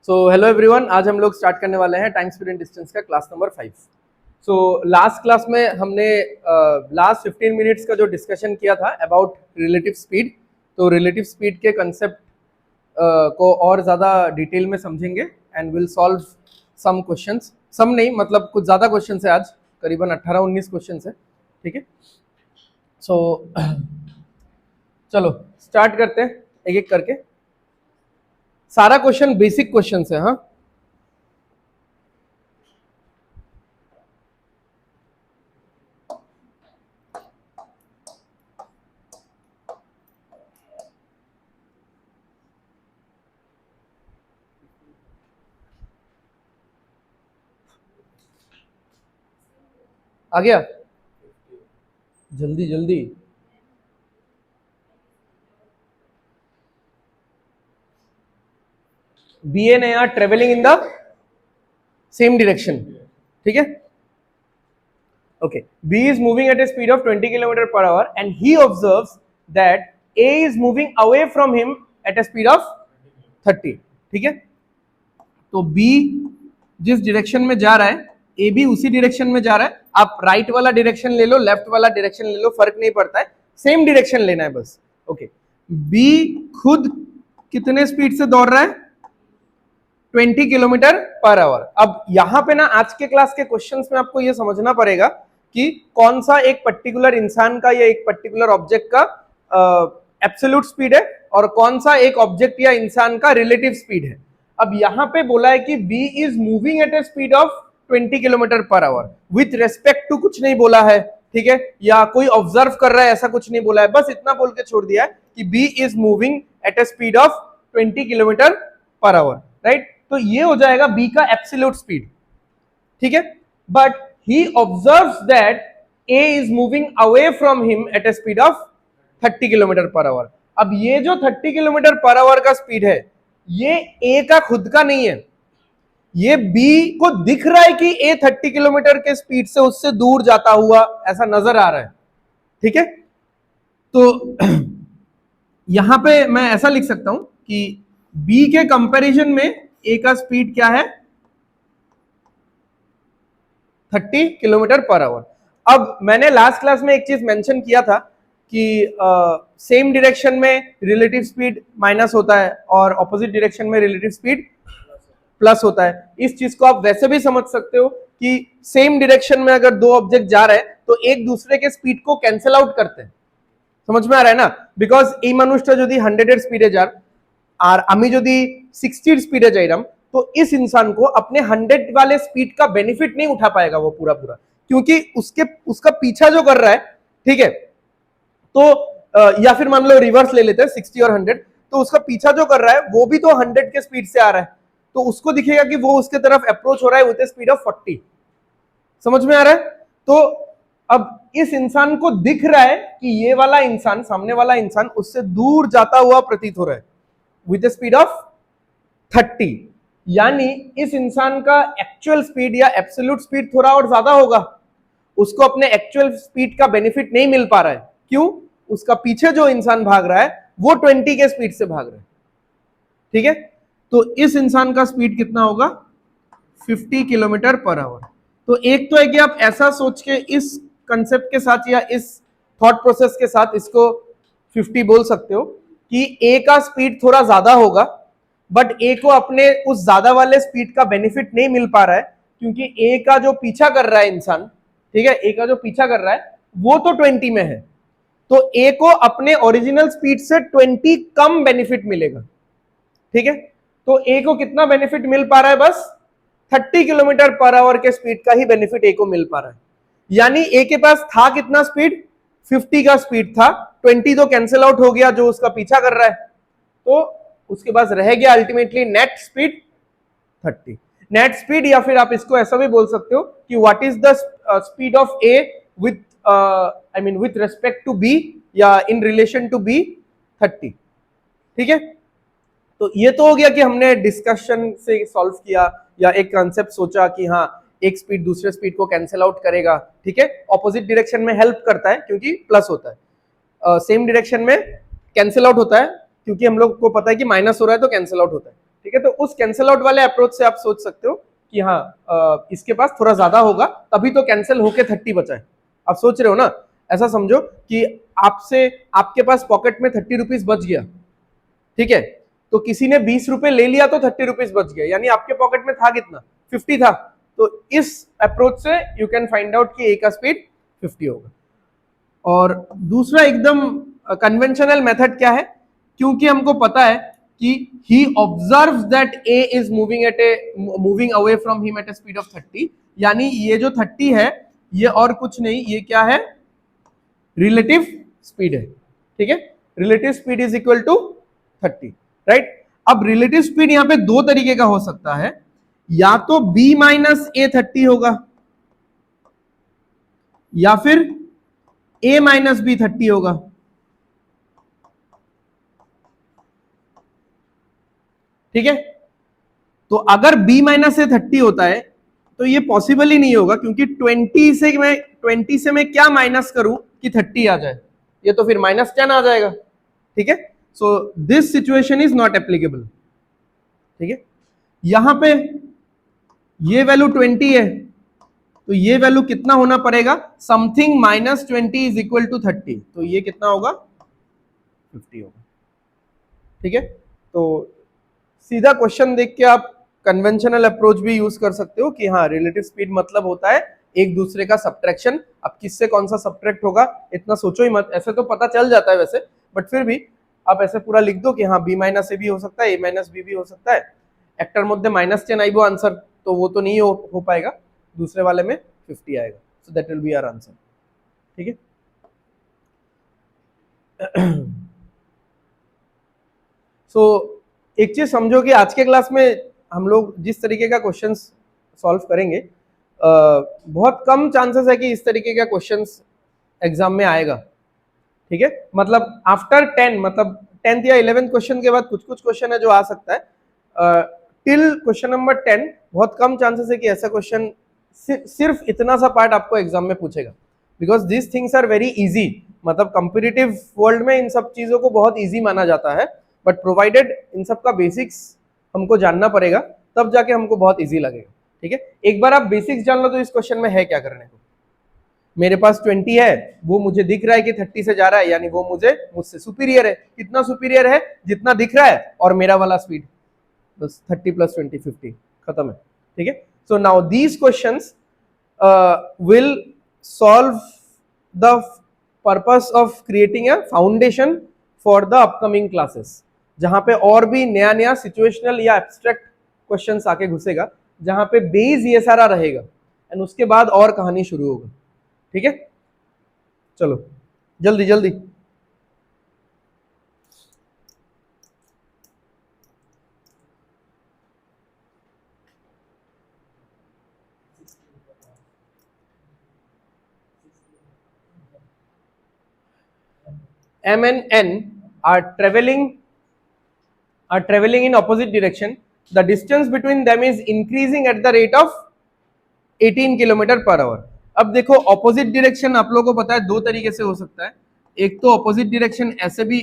So hello everyone, आज हम लोग स्टार्ट करने वाले हैं टाइम स्पीड एंड डिस्टेंस का class number 5। So last class में हमने लास्ट 15 मिनट्स का जो डिस्कशन किया था अबाउट रिलेटिव स्पीड। तो रिलेटिव स्पीड के कंसेप्ट को और ज़्यादा डिटेल में समझेंगे and will solve some questions. Some नहीं, मतलब कुछ ज़्यादा क्वेश्चंस है, आज करीबन 18-19 क्वेश्चंस है। ठीक है, सो चलो स्टार्ट करते हैं एक एक करके। सारा क्वेश्चन बेसिक क्वेश्चंस है। हाँ, आ गया, जल्दी जल्दी। B and A are travelling in the same direction. ठीक है, okay. B is moving at a speed of 20 kilometre per hour and he observes that A is moving away from him at a speed of 30। ठीक है, तो B जिस direction में जा रहा है, ए भी उसी डायरेक्शन में जा रहा है। आप राइट वाला डायरेक्शन ले लो, लेफ्ट वाला डायरेक्शन ले लो, फर्क नहीं पड़ता है, सेम डायरेक्शन लेना है बस। ओके, बी खुद कितने स्पीड से दौड़ रहा है? 20 किलोमीटर पर आवर। अब यहां पे ना आज के क्लास के क्वेश्चंस में आपको ये समझना पड़ेगा कि कौन सा एक पर्टिकुलर इंसान का या एक पर्टिकुलर ऑब्जेक्ट का एब्सोल्यूट स्पीड है और कौन सा एक ऑब्जेक्ट या इंसान का रिलेटिव स्पीड है। अब यहां पे बोला है कि B is moving at a speed of 20 kilometre per hour with respect to कुछ नहीं बोला है। ठीक है, या कोई ऑब्जर्व कर रहा है ऐसा कुछ नहीं बोला है, बस इतना बोल के छोड़ दिया है कि B is moving at a speed of 20 kilometre per hour. Right, तो ये हो जाएगा बी का एब्सोल्यूट स्पीड। ठीक है, but he observes that A is moving away from him at a speed of 30 kilometre per our. अब ये जो 30 किलोमीटर पर आवर का स्पीड है, ये ए का खुद का नहीं है, ये बी को दिख रहा है कि ए 30 किलोमीटर के स्पीड से उससे दूर जाता हुआ ऐसा नजर आ रहा है। ठीक है, तो यहां पे मैं ऐसा लिख सकता हूं कि बी के कंपैरिजन में ए का स्पीड क्या है? 30 किलोमीटर पर आवर। अब मैंने लास्ट क्लास में एक चीज मेंशन किया था कि सेम डायरेक्शन में रिलेटिव स्पीड माइनस होता है और ऑपोजिट डायरेक्शन में रिलेटिव स्पीड प्लस होता है। इस चीज को आप वैसे भी समझ सकते हो कि सेम डायरेक्शन में अगर दो ऑब्जेक्ट जा रहे हैं तो एक दूसरे के स्पीड को कैंसिल आउट करते हैं। समझ में आ रहा है ना? बिकॉज এই মানুষটা যদি 100 এর স্পিডে যার আর আমি যদি 60 স্পিডে যাইরাম, तो इस इंसान को अपने 100 वाले स्पीड का बेनिफिट नहीं उठा पाएगा वो पूरा पूरा, क्योंकि उसका पीछा जो कर रहा है, ठीक है, तो या फिर मान लो रिवर्स ले लेते हैं 60 और 100, तो उसका पीछा जो कर रहा है वो भी तो 100 के स्पीड से आ रहा है, तो उसको दिखेगा कि वो उसके तरफ अप्रोच हो रहा है विद स्पीड ऑफ 40। समझ में आ रहा है? तो अब इस इंसान को दिख रहा है कि ये वाला इंसान, सामने वाला इंसान उससे दूर जाता हुआ प्रतीत हो रहा है विद स्पीड ऑफ 30, यानी इस इंसान का एक्चुअल स्पीड या एब्सोल्यूट स्पीड थोड़ा और ज्यादा होगा। उसको अपने एक्चुअल स्पीड का बेनिफिट नहीं मिल पा रहा है। क्यों? उसका पीछे जो इंसान भाग रहा है वो 20 के स्पीड से भाग रहा है। ठीक है, तो इस इंसान का स्पीड कितना होगा? 50 किलोमीटर पर आवर। तो एक तो है कि आप ऐसा सोच के इस कंसेप्ट के साथ या इस थॉट प्रोसेस के साथ इसको 50 बोल सकते हो कि ए का स्पीड थोड़ा ज्यादा होगा, बट ए को अपने उस ज्यादा वाले स्पीड का बेनिफिट नहीं मिल पा रहा है, क्योंकि ए का जो पीछा कर रहा है इंसान, ठीक है, ए का जो पीछा कर रहा है वो तो 20 में है, तो ए को अपने ओरिजिनल स्पीड से 20 कम बेनिफिट मिलेगा। ठीक है, तो ए को कितना बेनिफिट मिल पा रहा है? बस 30 किलोमीटर पर आवर के स्पीड का ही बेनिफिट ए को मिल पा रहा है। यानी ए के पास था कितना स्पीड? 50 का स्पीड था, 20 तो कैंसिल आउट हो गया जो उसका पीछा कर रहा है, तो उसके पास रह गया ultimately net speed 30। Net speed, या फिर आप इसको ऐसा भी बोल सकते हो कि what is the speed of A with I mean with respect to B या इन रिलेशन टू बी 30। ठीक है, तो ये तो हो गया कि हमने डिस्कशन से सॉल्व किया या एक कंसेप्ट सोचा कि हाँ एक स्पीड दूसरे स्पीड को कैंसिल आउट करेगा। ठीक है, ऑपोजिट डायरेक्शन में हेल्प करता है क्योंकि प्लस होता है, सेम डायरेक्शन में कैंसिल आउट होता है क्योंकि हम लोग को पता है कि माइनस हो रहा है तो कैंसिल आउट होता है। ठीक है। तो उस कैंसल आउट वाले अप्रोच से आप सोच सकते हो कि हाँ इसके पास थोड़ा ज्यादा होगा तभी तो कैंसिल होके 30 बचा है। आप सोच रहे हो ना, ऐसा समझो कि आपसे आपके पास पॉकेट में 30 रुपीज बच गया, ठीक है, तो किसी ने 20 रुपए ले लिया तो 30 रुपीज बच गया, यानी आपके पॉकेट में था कितना, 50 था। तो इस अप्रोच से यू कैन फाइंड आउट कि ए का स्पीड 50 होगा। और दूसरा एकदम कन्वेंशनल मेथड क्या है, क्योंकि हमको पता है कि he observes that A is moving away from him at a speed of 30, यानी ये जो 30 है ये और कुछ नहीं, ये क्या है, रिलेटिव स्पीड है, ठीक है। Relative speed is equal to 30, right. अब रिलेटिव स्पीड यहां पे दो तरीके का हो सकता है, या तो b माइनस ए 30 होगा या फिर a माइनस बी 30 होगा, ठीक है। तो अगर b माइनस ए 30 होता है तो ये पॉसिबल ही नहीं होगा, क्योंकि 20 से मैं क्या माइनस करूं कि 30 आ जाए, ये तो फिर -10 आ जाएगा, ठीक है। So this situation is not applicable, ठीक है। यहां पे ये वैल्यू 20 है तो ये वैल्यू कितना होना पड़ेगा, समथिंग -20 इज इक्वल टू 30, तो ये कितना होगा, 50 होगा, ठीक है। तो सीधा क्वेश्चन देख के आप कन्वेंशनल अप्रोच भी यूज कर सकते हो कि हाँ रिलेटिव स्पीड मतलब होता है एक दूसरे का सब्ट्रैक्शन। अब किससे कौन सा सब्ट्रैक्ट होगा इतना सोचो ही मत, ऐसे तो पता चल जाता है वैसे, बट फिर भी आप ऐसे पूरा लिख दो कि हाँ b माइनस ए भी हो सकता है, a माइनस बी भी हो सकता है, एक्टर मध्य -10 आइबो आंसर, तो वो तो नहीं हो पाएगा, दूसरे वाले में 50 आएगा, so that will be our answer, ठीक है। सो एक चीज समझो कि आज के क्लास में हम लोग जिस तरीके का क्वेश्चंस सॉल्व करेंगे, बहुत कम चांसेस है कि इस तरीके का क्वेश्चंस एग्जाम में आएगा, ठीक है। मतलब आफ्टर 10, मतलब 10th या 11th क्वेश्चन के बाद कुछ कुछ क्वेश्चन है जो आ सकता है, टिल क्वेश्चन नंबर 10 बहुत कम चांसेस है कि ऐसा क्वेश्चन सिर्फ इतना सा पार्ट आपको एग्जाम में पूछेगा, because this things are very easy. मतलब कंपिटिटिव वर्ल्ड में इन सब चीजों को बहुत इजी माना जाता है, बट प्रोवाइडेड इन सब का बेसिक्स हमको जानना पड़ेगा, तब जाके हमको बहुत इजी लगेगा, ठीक है। एक बार आप बेसिक्स जान लो तो इस क्वेश्चन में है क्या करने को, मेरे पास 20 है, वो मुझे दिख रहा है कि 30 से जा रहा है, यानी वो मुझसे सुपीरियर है, कितना सुपीरियर है, जितना दिख रहा है और मेरा वाला स्पीड, बस 30 + 20 50, खत्म है, ठीक है। So now these questions will solve the purpose of creating a foundation for the upcoming classes, जहां पे और भी नया नया सिचुएशनल या एब्स्ट्रैक्ट क्वेश्चंस आके घुसेगा, जहां पे बेस ये सारा रहेगा एंड उसके बाद और कहानी शुरू होगा, ठीक है। चलो जल्दी जल्दी, m and n are traveling in opposite direction. The distance between them is increasing at the rate of 18 km/h. अब देखो ऑपोजिट डायरेक्शन आप लोगों को पता है दो तरीके से हो सकता है, एक तो ऑपोजिट डायरेक्शन ऐसे भी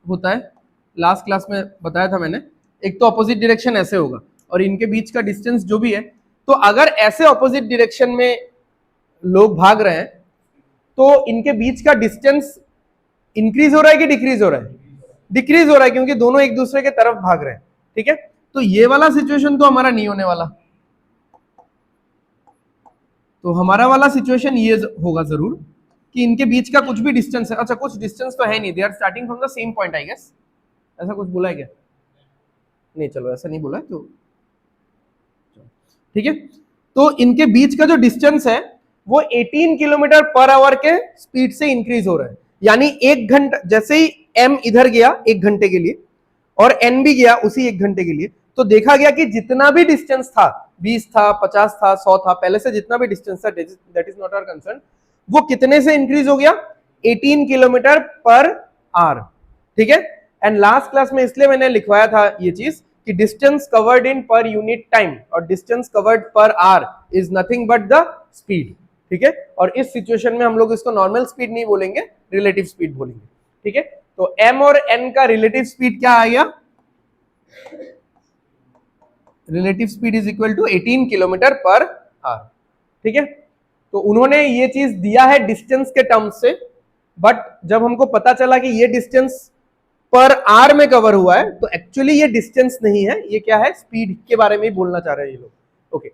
होता है, लास्ट क्लास में बताया था मैंने, एक तो ऑपोजिट डायरेक्शन ऐसे होगा, और इनके बीच का डिस्टेंस जो भी है, तो अगर ऐसे ऑपोजिट डायरेक्शन में लोग भाग रहे हैं तो इनके बीच का डिस्टेंस इंक्रीज हो रहा है कि डिक्रीज हो रहा है, डिक्रीज हो रहा है, क्योंकि दोनों एक दूसरे के तरफ भाग रहे हैं, ठीक है। तो ये वाला सिचुएशन तो हमारा नहीं होने वाला, तो हमारा वाला सिचुएशन ये होगा जरूर कि इनके बीच का कुछ भी डिस्टेंस है, अच्छा कुछ डिस्टेंस तो है नहीं, they are starting from the same point I guess, ऐसा कुछ बोला है क्या, नहीं चलो ऐसा नहीं बोला है, तो ठीक है। तो इनके बीच का जो डिस्टेंस है वो 18 km/h के स्पीड से इंक्रीज हो रहा है, यानी 1 घंटा, जैसे ही m इधर गया 1 घंटे के लिए और n भी गया उसी 1 घंटे के लिए, तो देखा गया कि जितना भी डिस्टेंस था, 20 था, 50 था, 100 था, पहले से जितना भी डिस्टेंस था, that is not our concern, वो कितने से इंक्रीज हो गया, 18 km/h, ठीक है। एंड लास्ट क्लास में इसलिए मैंने लिखवाया था ये चीज कि distance covered in per unit time और distance covered per hour is nothing but the speed, ठीक है। और इस सिचुएशन में हम लोग इसको नॉर्मल स्पीड नहीं बोलेंगे, रिलेटिव स्पीड बोलेंगे, ठीक है। तो m और n का रिलेटिव स्पीड क्या आ गया, relative speed is equal to 18 kilometre per hour. ठीक है, तो उन्होंने ये चीज दिया है डिस्टेंस के टर्म्स से, बट जब हमको पता चला कि ये डिस्टेंस पर आर में कवर हुआ है, तो एक्चुअली ये डिस्टेंस नहीं है, ये क्या है, स्पीड के बारे में ही बोलना चाह रहे हैं ये लोग। ओके,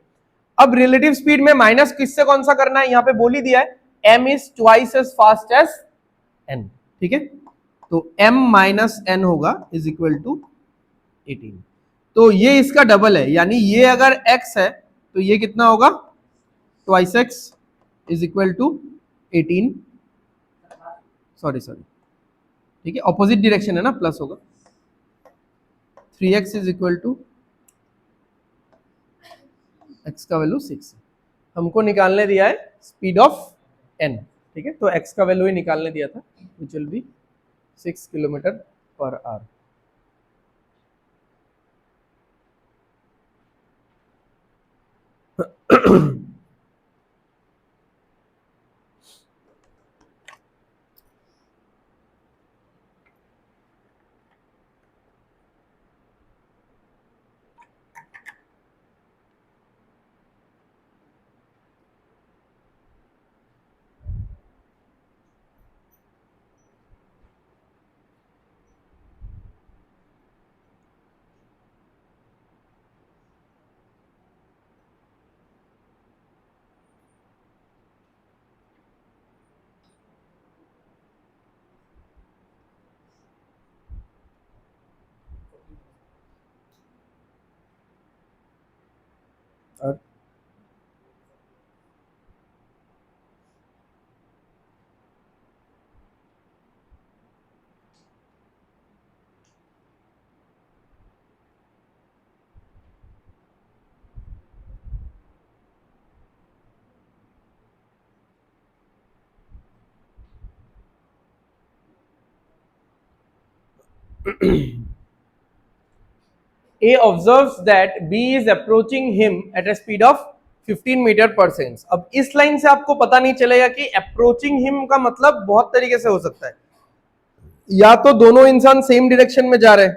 अब रिलेटिव स्पीड में माइनस किससे कौन सा करना है, यहां पे बोल ही दिया है, m is twice as fast as n। ठीक है, तो m माइनस n होगा इज इक्वल टू 18। तो ये इसका डबल है, यानी ये अगर x है तो ये कितना होगा, twice x is equal to 18। Sorry sorry, ठीक है, ऑपोजिट डायरेक्शन है ना, प्लस होगा। 3x is equal to x का वैल्यू 6, हमको निकालने दिया है स्पीड ऑफ n। ठीक है, तो x का वैल्यू ही निकालने दिया था, which will be 6 kilometre per our. और A observes that B is approaching him at a speed of 15 metre पर सेकेंड। अब इस लाइन से आपको पता नहीं चलेगा कि अप्रोचिंग हिम का मतलब बहुत तरीके से हो सकता है, या तो दोनों इंसान सेम डायरेक्शन में जा रहे हैं,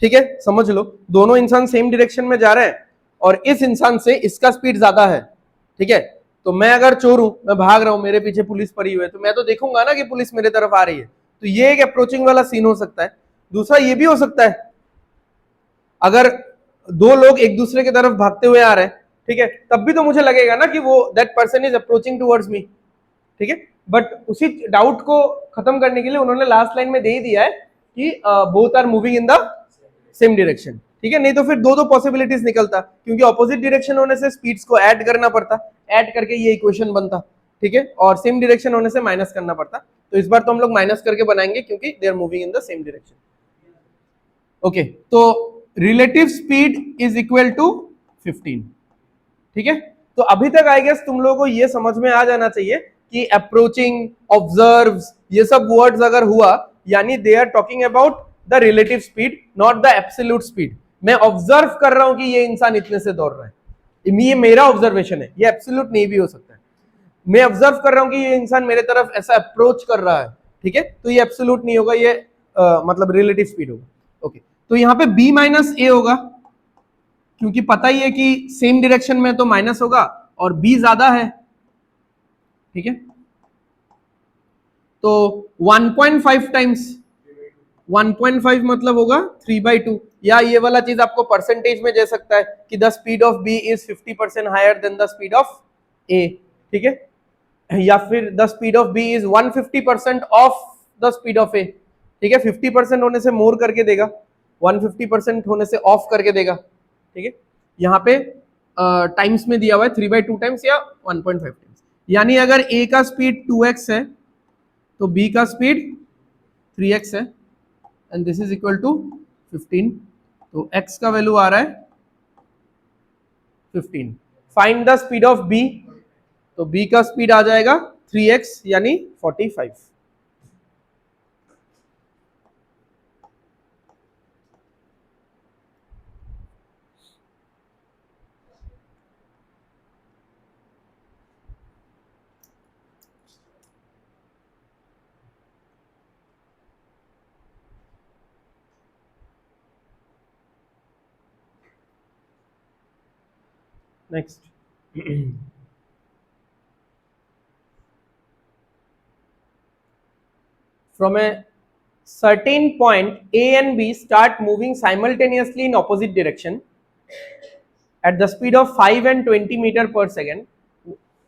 ठीक है, समझ लो, दोनों इंसान सेम डायरेक्शन में जा रहे हैं और इस इंसान से इसका स्पीड ज्यादा है। ठीक है, तो मैं अगर चोर हूं, मैं भाग रहा हूं, मेरे पीछे पुलिस पड़ी हुई है, तो मैं तो देखूंगा ना कि पुलिस मेरे तरफ आ रही है, तो ये एक अप्रोचिंग वाला सीन हो सकता है। दूसरा ये भी हो सकता है, अगर दो लोग एक दूसरे की तरफ भागते हुए आ रहे हैं, ठीक है, तब भी तो मुझे लगेगा ना कि वो that person is approaching towards me. ठीक है, बट उसी डाउट को खत्म करने के लिए उन्होंने लास्ट लाइन में दे ही दिया है कि both are moving in the same direction. ठीक है, नहीं तो फिर दो दो पॉसिबिलिटीज निकलता, क्योंकि ऑपोजिट डायरेक्शन होने से स्पीड्स को ऐड करना पड़ता, ऐड करके ये इक्वेशन बनता। ठीक है, और सेम डायरेक्शन होने से माइनस करना पड़ता, तो इस बार तो हम लोग माइनस करके बनाएंगे क्योंकि they are moving in the same direction. Okay, तो relative speed is equal to 15। ठीक है, तो अभी तक आई गेस तुम लोगों को ये समझ में आ जाना चाहिए कि अप्रोचिंग, ऑब्जर्व, ये सब वर्ड्स अगर हुआ, यानी they are talking about the relative speed, not the absolute speed. मैं ऑब्जर्व कर रहा हूं कि ये इंसान इतने से दौड़ रहा है, ये मेरा ऑब्जर्वेशन है, ये एब्सोल्यूट नहीं भी हो सकता है। मैं ऑब्जर्व कर रहा हूं कि ये इंसान मेरे तरफ ऐसा अप्रोच कर रहा है, ठीक है, तो ये एब्सोल्यूट नहीं होगा, ये मतलब रिलेटिव स्पीड होगा। ओके, तो यहां पे b माइनस ए होगा, क्योंकि पता ही है कि सेम डायरेक्शन में तो माइनस होगा और b ज्यादा है। ठीक है, तो 1.5 टाइम्स 1.5 मतलब होगा 3/2, या ये वाला चीज आपको परसेंटेज में दे सकता है कि the speed of b is 50% higher than the speed of a। ठीक है, या फिर the speed of b is 150% of the speed of a। ठीक है, 50% होने से मोर करके देगा, 150% होने से ऑफ करके देगा। ठीक है, यहाँ पे टाइम्स में दिया हुआ है 3/2 टाइम्स या 1.5 टाइम्स, यानी अगर a का स्पीड 2x है तो b का स्पीड 3x है, and this is equal to 15। तो x का वैल्यू आ रहा है 15। Find the speed of b, तो b का स्पीड आ जाएगा 3x यानी 45। Next, from a certain point A and B start moving simultaneously in opposite direction at the speed of 5 and 20 meter per second.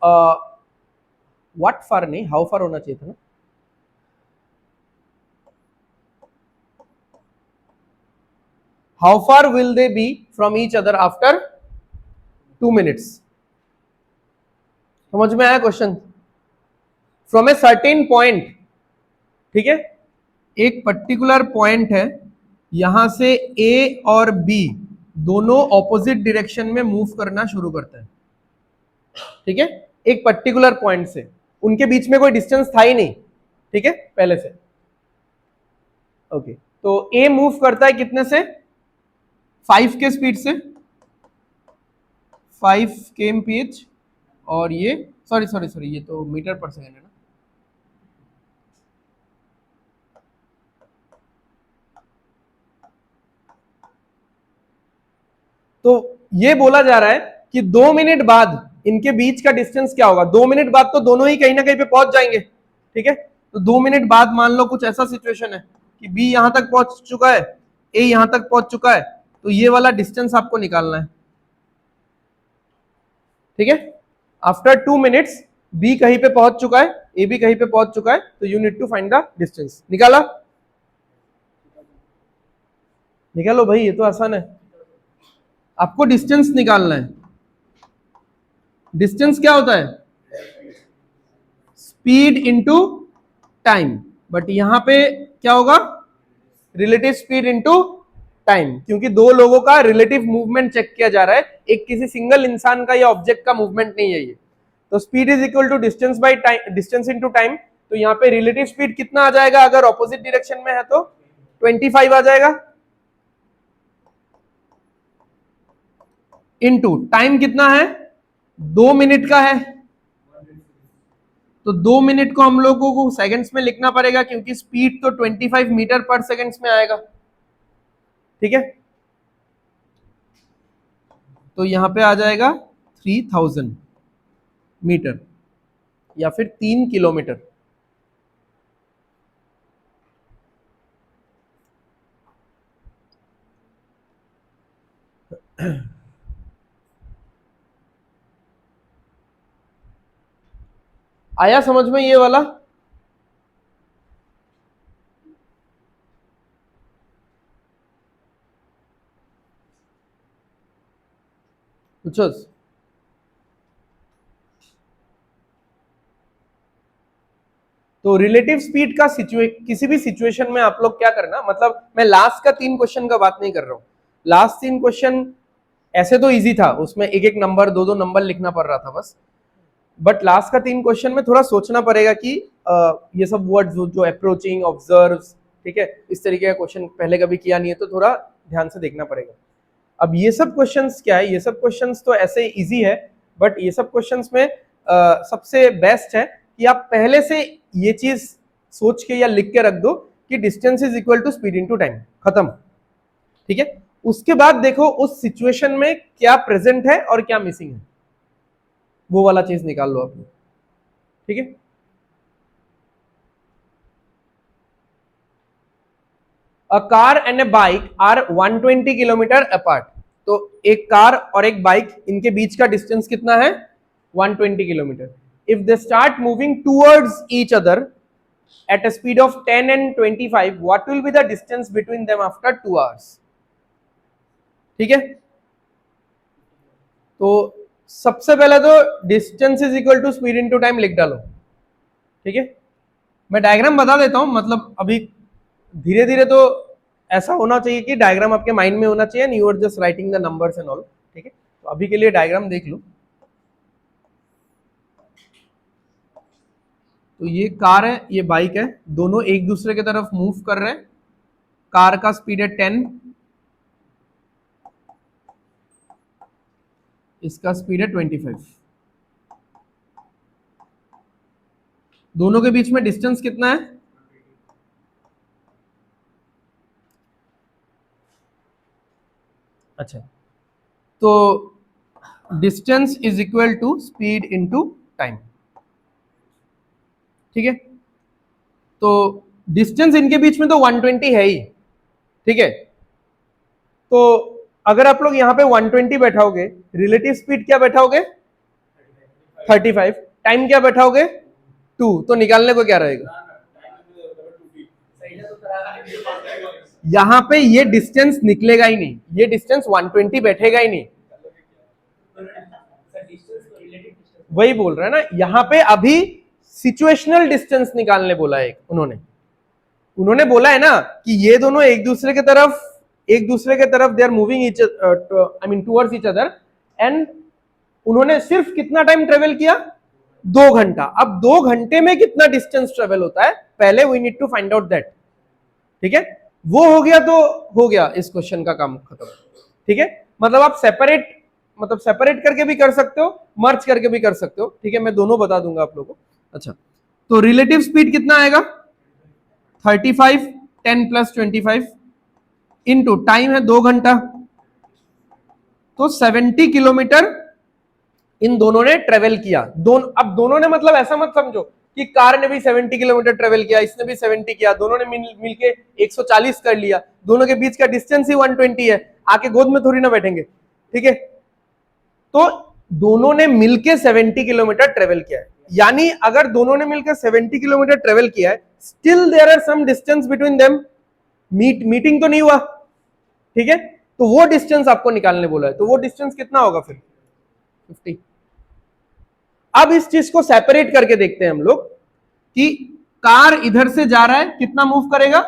uh, what far नहीं, how far होना चाहिए था ना, how far will they be from each other after 2 minutes? समझ में आया question? From a certain point, ठीक है, एक पर्टिकुलर पॉइंट है, यहां से ए और बी दोनों ऑपोजिट डायरेक्शन में मूव करना शुरू करते हैं, ठीक है, एक पर्टिकुलर पॉइंट से, उनके बीच में कोई डिस्टेंस था ही नहीं, ठीक है, पहले से। ओके, तो ए मूव करता है कितने से? 5 के स्पीड से, 5 kmph, और ये सॉरी सॉरी सॉरी, ये तो मीटर पर सेकेंड है ना, तो ये बोला जा रहा है कि 2 मिनट बाद इनके बीच का डिस्टेंस क्या होगा? 2 मिनट बाद तो दोनों ही कहीं ना कहीं पे पहुंच जाएंगे, ठीक है, तो 2 मिनट बाद मान लो कुछ ऐसा सिचुएशन है कि बी यहां तक पहुंच चुका है, ए यहां तक पहुंच चुका है, तो ये वाला डिस्टेंस आपको निकालना है, ठीक है। आफ्टर 2 मिनट्स बी कहीं पे पहुंच चुका है, ए भी कहीं पे पहुंच चुका है, तो you need to find the distance. निकाला? निकालो भाई, ये तो आसान है, आपको डिस्टेंस निकालना है। डिस्टेंस क्या होता है? स्पीड इंटू टाइम, बट यहां पे क्या होगा? रिलेटिव स्पीड इंटू टाइम, क्योंकि दो लोगों का रिलेटिव मूवमेंट चेक किया जा रहा है, एक किसी सिंगल इंसान का या ऑब्जेक्ट का मूवमेंट नहीं है ये। तो speed is equal to distance by time, distance into time, तो यहाँ पे रिलेटिव स्पीड कितना आ जाएगा? अगर ऑपोजिट डायरेक्शन में है तो 25 आ जाएगा, इनटू टाइम कितना है? 2 मिनट का है, तो 2 मिनट को हम लोगों को सेकंड्स में लिखना पड़ेगा, क्योंकि स्पीड तो 25 मीटर पर सेकंड्स में आएगा, ठीक है, तो यहां पे आ जाएगा 3000 मीटर या फिर 3 किलोमीटर। आया समझ में ये वाला? पूछो। तो रिलेटिव स्पीड का किसी भी सिचुएशन में आप लोग क्या करना, मतलब मैं लास्ट का 3 क्वेश्चन का बात नहीं कर रहा हूं, लास्ट 3 क्वेश्चन ऐसे तो इजी था, उसमें एक एक नंबर, दो दो नंबर लिखना पड़ रहा था बस, बट लास्ट का 3 क्वेश्चन में थोड़ा सोचना पड़ेगा कि ये सब वर्ड्स जो अप्रोचिंग, ऑब्जर्व, ठीक है, इस तरीके का क्वेश्चन पहले कभी किया नहीं है, तो थोड़ा ध्यान से देखना पड़ेगा। अब ये सब क्वेश्चंस क्या है? ये सब क्वेश्चंस तो ऐसे इजी है, बट ये सब क्वेश्चंस में सबसे बेस्ट है कि आप पहले से ये चीज सोच के या लिख के रख दो कि distance is equal to speed into time, खत्म, ठीक है। उसके बाद देखो उस सिचुएशन में क्या प्रेजेंट है और क्या मिसिंग है, वो वाला चीज निकाल लो आप, ठीक है। A car and a bike are 120 kilometre apart, तो एक कार और एक बाइक, इनके बीच का डिस्टेंस कितना है? 120 kilometre. If they start moving towards each other at a speed of 10 and 25, what will be the distance between them after 2 hours? ठीक है, तो सबसे पहले तो distance is equal to speed into time लिख डालो, ठीक है। मैं डायग्राम बता देता हूं, मतलब अभी धीरे धीरे तो ऐसा होना चाहिए कि डायग्राम आपके माइंड में होना चाहिए, you are just writing the numbers and all, ठीक है। तो अभी के लिए डायग्राम देख लो। तो ये कार है, ये बाइक है, दोनों एक दूसरे की तरफ मूव कर रहे हैं, कार का स्पीड है 10, इसका स्पीड है 25, दोनों के बीच में डिस्टेंस कितना है? अच्छा, तो distance is equal to speed into time. ठीक है, तो डिस्टेंस इनके बीच में तो 120 है ही। ठीक है, तो अगर आप लोग यहां पे 120 बैठाओगे, रिलेटिव स्पीड क्या बैठाओगे 35, टाइम क्या बैठाओगे 2, तो निकालने को क्या रहेगा? यहां पे ये डिस्टेंस निकलेगा ही नहीं, ये डिस्टेंस 120 बैठेगा ही नहीं। वही बोल रहे हैं ना, यहां पे अभी सिचुएशनल डिस्टेंस निकालने बोला है उन्होंने बोला है ना कि ये दोनों एक दूसरे के तरफ they are moving I mean towards each other, and उन्होंने सिर्फ कितना टाइम ट्रेवल किया 2 घंटा। अब 2 घंटे में कितना डिस्टेंस ट्रेवल होता है, पहले we need to find out that. ठीक है, वो हो गया तो हो गया, इस क्वेश्चन का काम खत्म। ठीक है, मतलब आप सेपरेट करके भी कर सकते हो, मर्ज करके भी कर सकते हो। ठीक है, मैं दोनों बता दूंगा आप लोगों को। अच्छा, तो रिलेटिव स्पीड कितना आएगा 35, 10 प्लस 25 इनटू टाइम है 2 घंटा, तो 70 किलोमीटर इन दोनों ने ट्रेवल किया। अब दोनों ने मतलब ऐसा मत समझो कि कार ने भी 70 किलोमीटर ट्रेवल किया, इसने भी 70 किया, दोनों ने मिलके 140 कर लिया। दोनों के बीच का डिस्टेंस ही 120 है, आके गोद में थोड़ी ना बैठेंगे। ठीक है, तो दोनों ने मिलके 70 किलोमीटर ट्रेवल किया है। यानी अगर दोनों ने मिलकर 70 किलोमीटर ट्रेवल किया है, still there are some distance between them, meeting तो नहीं हुआ। ठीक है, तो वो डिस्टेंस आपको निकालने बोला है, तो वो डिस्टेंस कितना होगा फिर 50। अब इस चीज को सेपरेट करके देखते हैं हम लोग कि कार इधर से जा रहा है, कितना मूव करेगा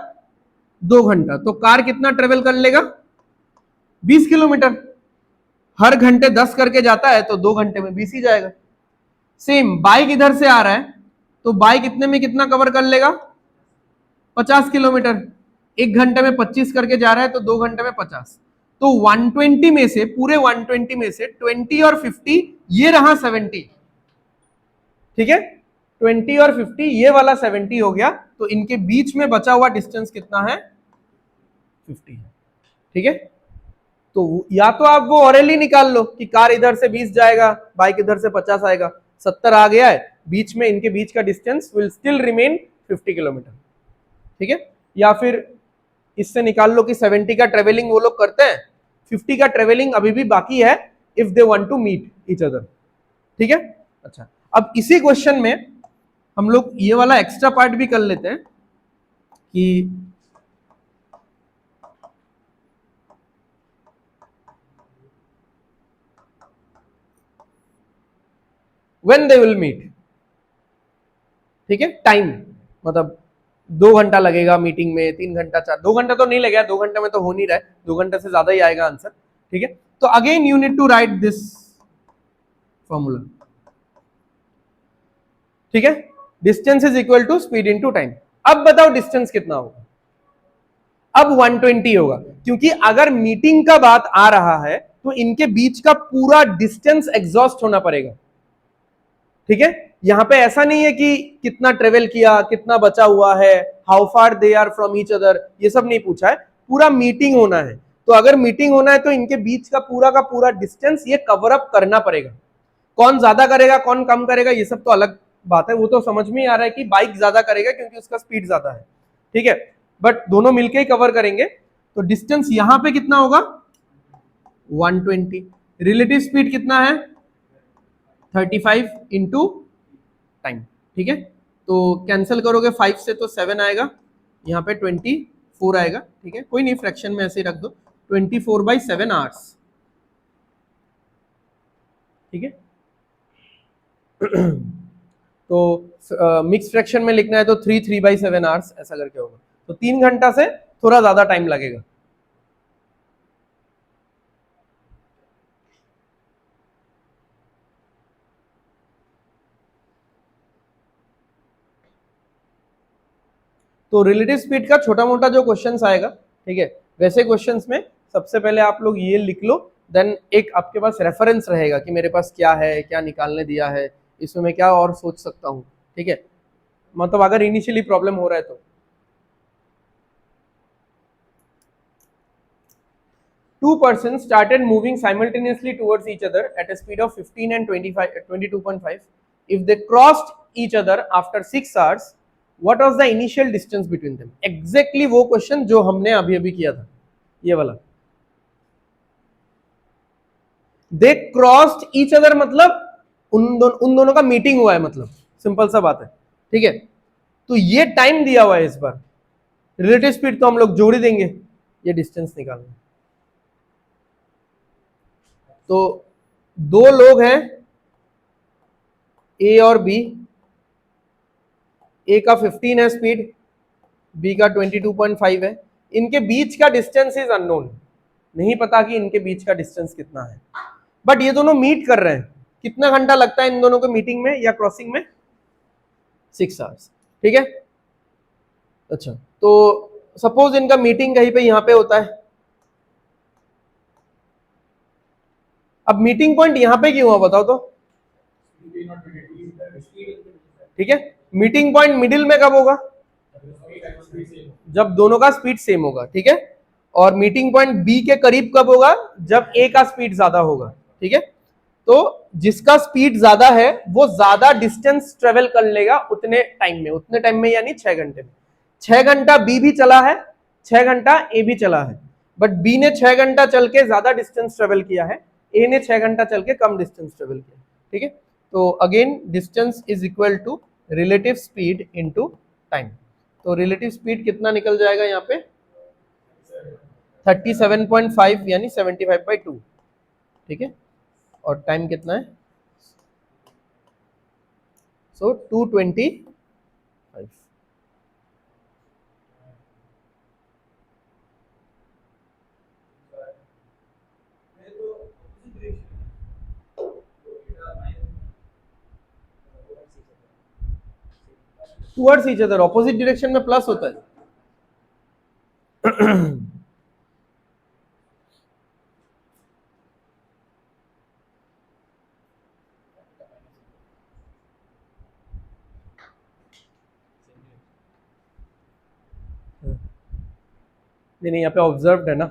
2 घंटा, तो कार कितना ट्रेवल कर लेगा 20 किलोमीटर। हर घंटे 10 करके जाता है, तो 2 घंटे में 20 ही जाएगा। सेम बाइक इधर से आ रहा है, तो बाइक इतने में कितना कवर कर लेगा 50 किलोमीटर। 1 घंटे में 25 करके जा रहा है, तो 2 घंटे में 50। तो 120 में से, पूरे 120 में से 20 और 50, ये रहा 70। ठीक है, 20 और 50, ये वाला 70 हो गया, तो इनके बीच में बचा हुआ डिस्टेंस कितना है 50 है। ठीक है, तो या तो आप वो ऑरेली निकाल लो कि कार इधर से 20 जाएगा, बाइक इधर से 50 आएगा, 70 आ गया है, बीच में इनके बीच का distance will still remain 50 kilometre. ठीक है, या फिर इससे निकाल लो कि 70 का ट्रेवलिंग वो लोग करते हैं, 50 का ट्रेवलिंग अभी भी बाकी है if they want to meet each other. ठीक है, अच्छा, अब इसी क्वेश्चन में हम लोग ये वाला एक्स्ट्रा पार्ट भी कर लेते हैं कि व्हेन दे विल मीट। ठीक है, टाइम मतलब 2 घंटा लगेगा मीटिंग में, 3 घंटा, 4, 2 घंटा तो नहीं लगेगा, 2 घंटे में तो हो नहीं रहा है, 2 घंटे से ज्यादा ही आएगा आंसर। ठीक है, तो again you need to write this formula. ठीक है, distance is equal to speed into time. अब बताओ डिस्टेंस कितना होगा? अब 120 होगा, क्योंकि अगर मीटिंग का बात आ रहा है तो इनके बीच का पूरा डिस्टेंस एग्जॉस्ट होना पड़ेगा। ठीक है, यहां पे ऐसा नहीं है कि कितना ट्रेवल किया, कितना बचा हुआ है, how far they are from each other, ये सब नहीं पूछा है, पूरा मीटिंग होना है। तो अगर मीटिंग होना है तो इनके बीच का पूरा डिस्टेंस ये कवर अप करना पड़ेगा। कौन ज्यादा करेगा, कौन कम करेगा, ये सब तो अलग बात है, वो तो समझ में आ रहा है कि बाइक ज्यादा करेगा क्योंकि उसका स्पीड ज्यादा है। ठीक है, बट दोनों मिलके ही कवर करेंगे, तो डिस्टेंस यहां पे कितना होगा 120। रिलेटिव स्पीड कितना है 35 इंटू टाइम। ठीक है, तो कैंसिल करोगे 5 से तो 7 आएगा, यहाँ पे 24 आएगा। ठीक है, कोई नहीं, फ्रैक्शन में ऐसे ही रख दो, 24/7 आवर्स। ठीक है, तो मिक्स फ्रैक्शन में लिखना है तो 3/7 आवर्स ऐसा करके होगा, तो 3 घंटा से थोड़ा ज्यादा टाइम लगेगा। तो रिलेटिव स्पीड का छोटा मोटा जो क्वेश्चंस आएगा, ठीक है, वैसे क्वेश्चंस में सबसे पहले आप लोग ये लिख लो, देन एक आपके पास रेफरेंस रहेगा कि मेरे पास क्या है, क्या निकालने दिया है, इसमें मैं क्या और सोच सकता हूँ। ठीक है, मतलब अगर इनिशियली प्रॉब्लम हो रहा है तो two persons started moving simultaneously towards each other at a speed of 15 and 22.5. If they crossed each other after 6 hours, what was the initial distance between them? Exactly वो क्वेश्चन जो हमने अभी अभी किया था, ये वाला. They crossed each other मतलब उन दोनों का मीटिंग हुआ है, मतलब सिंपल सा बात है. ठीक है, तो ये टाइम दिया हुआ है इस बार. रिलेटिव स्पीड तो हम लोग जोड़ ही देंगे, ये डिस्टेंस निकालना. तो दो लोग हैं ए और बी. ए का 15 है स्पीड, बी का 22.5 है. इनके बीच का डिस्टेंस इज अननोन, नहीं पता कि इनके बीच का डिस्टेंस कितना है. बट ये दोनों मीट कर रहे हैं. कितना घंटा लगता है इन दोनों को मीटिंग में या क्रॉसिंग में? 6 आवर्स. ठीक है. अच्छा, तो सपोज इनका मीटिंग कहीं पे यहां पे होता है. अब मीटिंग पॉइंट यहां पे क्यों हुआ बताओ तो? ठीक है, मीटिंग पॉइंट मिडिल में कब होगा? जब दोनों का स्पीड सेम होगा. ठीक है, और मीटिंग पॉइंट बी के करीब कब होगा? जब ए का स्पीड ज्यादा होगा. ठीक है, तो जिसका स्पीड ज्यादा है वो ज्यादा डिस्टेंस ट्रेवल कर लेगा उतने टाइम में यानी 6 घंटे में. 6 घंटा बी भी चला है, 6 घंटा ए भी चला है, बट बी ने 6 घंटा चल के ज्यादा डिस्टेंस ट्रेवल किया है, ए ने 6 घंटा चल के कम डिस्टेंस ट्रेवल किया. ठीक है, तो again distance is equal to relative speed into time. तो रिलेटिव स्पीड कितना निकल जाएगा यहाँ पे? 37.5 यानी 75/2. ठीक है, और टाइम कितना है? सो 225. Towards each other, opposite direction में प्लस होता है. नहीं, यहाँ पे ऑब्जर्व्ड है ना,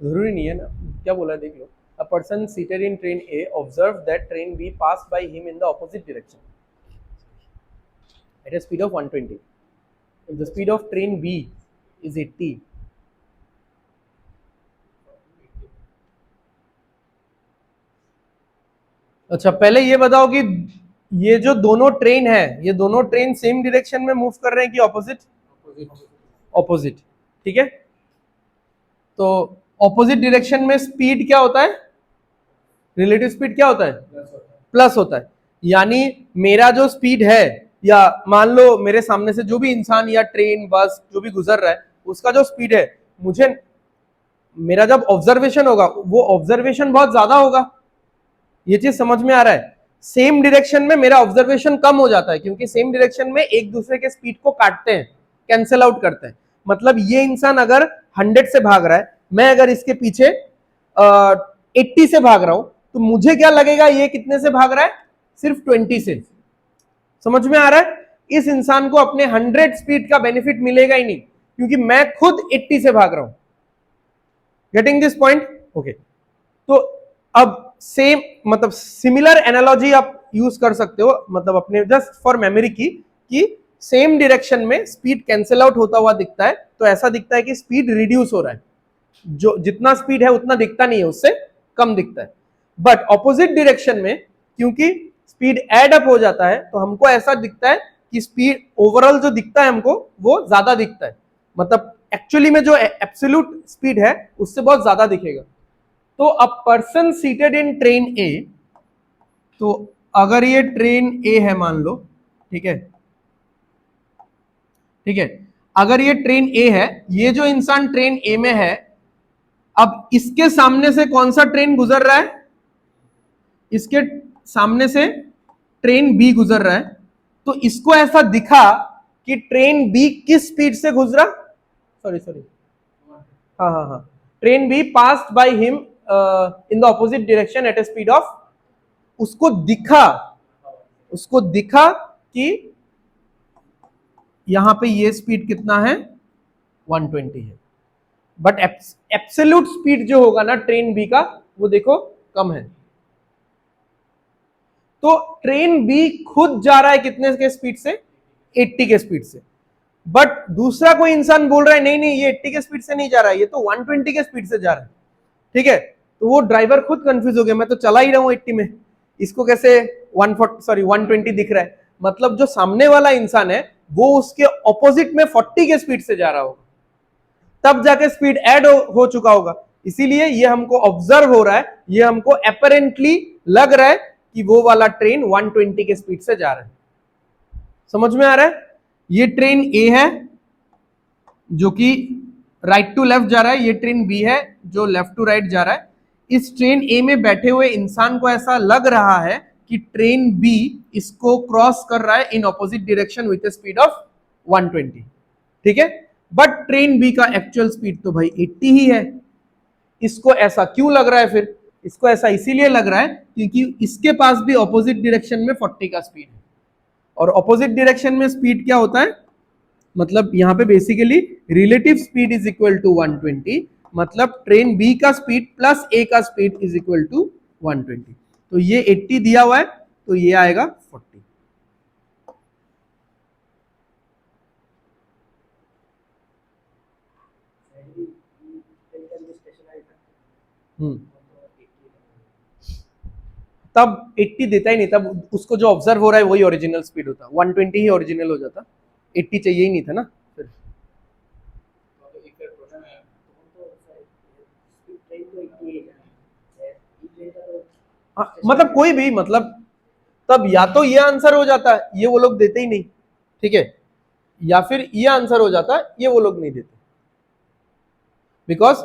जरूरी नहीं है ना. क्या बोला है देख लो. A person seated in train A observed that train B passed by him in the opposite direction at a speed of 120. If the speed of train B is 80, अच्छा पहले ये बताओ कि ये जो दोनों ट्रेन है, ये दोनों ट्रेन सेम डायरेक्शन में मूव कर रहे हैं कि ऑपोजिट? ऑपोजिट. ठीक है, तो ऑपोजिट डायरेक्शन में स्पीड क्या होता है? रिलेटिव स्पीड क्या होता है? प्लस होता है. यानी मेरा जो स्पीड है, या मान लो मेरे सामने से जो भी इंसान या ट्रेन बस जो भी गुजर रहा है उसका जो स्पीड है, मुझे मेरा जब ऑब्जर्वेशन होगा वो ऑब्जर्वेशन बहुत ज्यादा होगा. ये चीज समझ में आ रहा है? सेम डायरेक्शन में मेरा ऑब्जर्वेशन कम हो जाता है, क्योंकि सेम डायरेक्शन में एक दूसरे के स्पीड को काटते हैं, कैंसिल आउट करते हैं. मतलब ये इंसान अगर 100 से भाग रहा है, मैं अगर इसके पीछे 80 से भाग रहा हूं, तो मुझे क्या लगेगा ये कितने से भाग रहा है? सिर्फ 20 से. समझ में आ रहा है? इस इंसान को अपने 100 स्पीड का बेनिफिट मिलेगा ही नहीं, क्योंकि मैं खुद 80 से भाग रहा हूं. Getting this point? ओके. तो अब सेम मतलब सिमिलर एनालॉजी आप यूज कर सकते हो, मतलब अपने जस्ट फॉर मेमोरी की, कि सेम डायरेक्शन में स्पीड कैंसिल आउट होता हुआ दिखता है, तो ऐसा दिखता है कि स्पीड रिड्यूस हो रहा है. जो जितना स्पीड है उतना दिखता नहीं है, उससे कम दिखता है. बट ऑपोजिट डायरेक्शन में क्योंकि स्पीड एड अप हो जाता है, तो हमको ऐसा दिखता है कि स्पीड ओवरऑल जो दिखता है हमको वो ज्यादा दिखता है. मतलब एक्चुअली में जो एब्सोल्यूट स्पीड है उससे बहुत ज्यादा दिखेगा. तो a person seated in train A, तो अगर ये ट्रेन ए है मान लो, ठीक है, ठीक है, अगर ये ट्रेन ए है, ये जो इंसान ट्रेन ए में है, अब इसके सामने से कौन सा ट्रेन गुजर रहा है? इसके सामने से ट्रेन बी गुजर रहा है. तो इसको ऐसा दिखा कि ट्रेन बी किस स्पीड से गुजरा? सॉरी, हाँ, train be passed by him in the opposite direction at a speed of, उसको दिखा कि यहां पे ये स्पीड कितना है? 120 है, बट एब्सोल्यूट स्पीड जो होगा ना ट्रेन बी का वो देखो कम है। तो ट्रेन बी खुद जा रहा है कितने के स्पीड से, 80 के स्पीड से, बट दूसरा कोई इंसान बोल रहा है नहीं नहीं ये 80 के स्पीड से नहीं जा रहा है, ये तो 120 के स्पीड से जा रहा है। ठीक है, तो वो ड्राइवर खुद कंफ्यूज हो गया, मैं तो चला ही रहा हूं 80 में, इसको कैसे 120 दिख रहा है, मतलब जो सामने वाला इंसान है वो उसके ऑपोजिट में 40 के स्पीड से जा रहा होगा, तब जाके स्पीड ऐड हो चुका होगा, इसीलिए ये हमको ऑब्जर्व हो रहा है, ये हमको अपेरेंटली लग रहा है कि वो वाला ट्रेन 120 के स्पीड से जा रहा है। समझ में आ रहा है? ये ट्रेन ए है जो कि राइट टू लेफ्ट जा रहा है, ये ट्रेन बी है जो लेफ्ट टू राइट जा रहा है। इस ट्रेन ए में बैठे हुए इंसान को ऐसा लग रहा है कि ट्रेन बी इसको क्रॉस कर रहा है in opposite direction with speed of 120। ठीक है, बट ट्रेन बी का एक्चुअल स्पीड तो भाई 80 ही है। इसको ऐसा क्यों लग रहा है फिर? इसको ऐसा इसीलिए लग रहा है क्योंकि इसके पास भी ऑपोजिट डायरेक्शन में 40 का स्पीड है, और ऑपोजिट डायरेक्शन में स्पीड क्या होता है, मतलब यहां पे basically relative speed is equal to 120, मतलब ट्रेन बी का स्पीड प्लस ए का स्पीड इज इक्वल टू 120। तो ये 80 दिया हुआ है तो ये आएगा 40। तब 80 देता ही नहीं, तब उसको जो ऑब्जर्व हो रहा है वही ओरिजिनल स्पीड होता, 120 ही ओरिजिनल हो जाता, 80 चाहिए ही नहीं था ना फिर। मतलब कोई भी, मतलब तब या तो ये आंसर हो जाता है, ये वो लोग देते ही नहीं, ठीक है, या फिर ये आंसर हो जाता है, ये वो लोग नहीं देते, बिकॉज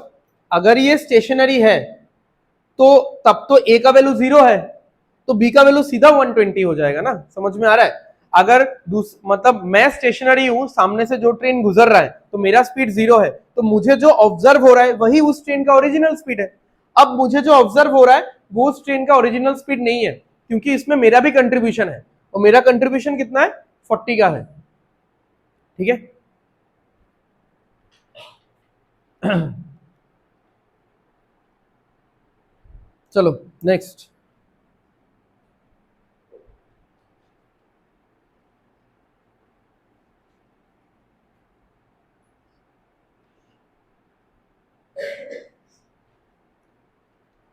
अगर ये स्टेशनरी है तो तब तो ए का वैल्यू 0 है, तो बी का वैल्यू सीधा 120 हो जाएगा ना। समझ में आ रहा है? अगर मतलब मैं स्टेशनरी हूं, सामने से जो ट्रेन गुजर रहा है तो मेरा स्पीड 0 है, तो मुझे जो ऑब्जर्व हो रहा है वही उस ट्रेन का ओरिजिनल स्पीड है। अब मुझे जो ऑब्जर्व हो रहा है वो उस ट्रेन का ओरिजिनल स्पीड नहीं है, क्योंकि इसमें मेरा भी कंट्रीब्यूशन है, और मेरा कंट्रीब्यूशन कितना है, 40 का है। ठीक है, चलो next.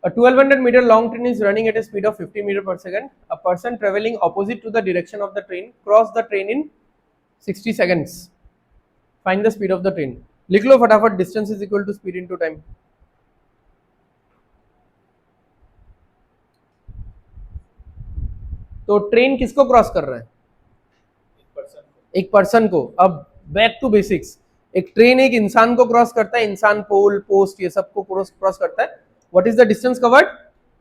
A 1200 meter long train is running at a speed of 50 meter per second. A person traveling opposite to the direction of the train cross the train in 60 seconds. Find the speed of the train. लिख लो फटाफट, distance is equal to speed into time. तो train किसको cross कर रहा है? एक person को। अब बैक टू बेसिक्स, एक ट्रेन एक इंसान को क्रॉस करता है, इंसान पोल पोस्ट ये सबको क्रॉस करता है। What is the distance covered?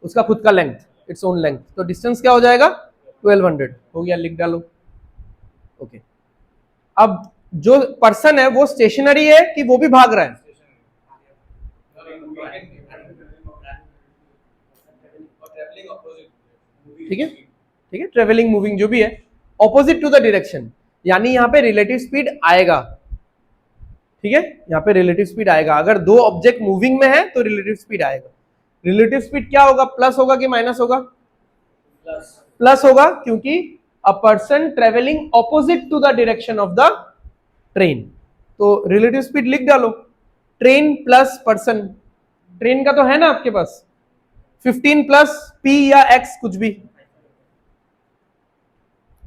उसका खुद का लेंथ, इट्स ओन लेंथ। तो डिस्टेंस क्या हो जाएगा? 1200 हो गया, लिख डालो। ओके, अब जो पर्सन है वो स्टेशनरी है कि वो भी भाग रहा है? ठीक है, ठीक है, ट्रेवलिंग मूविंग जो भी है, ऑपोजिट टू द डायरेक्शन, यानी यहाँ पे रिलेटिव स्पीड आएगा। ठीक है, यहाँ पे रिलेटिव स्पीड आएगा, अगर दो ऑब्जेक्ट मूविंग में है तो रिलेटिव स्पीड आएगा। रिलेटिव स्पीड क्या होगा? प्लस होगा कि माइनस होगा? प्लस होगा, क्योंकि a person travelling opposite to the direction of the train. तो रिलेटिव स्पीड लिख डालो, ट्रेन प्लस पर्सन। ट्रेन का तो है ना आपके पास 15 प्लस पी या एक्स कुछ भी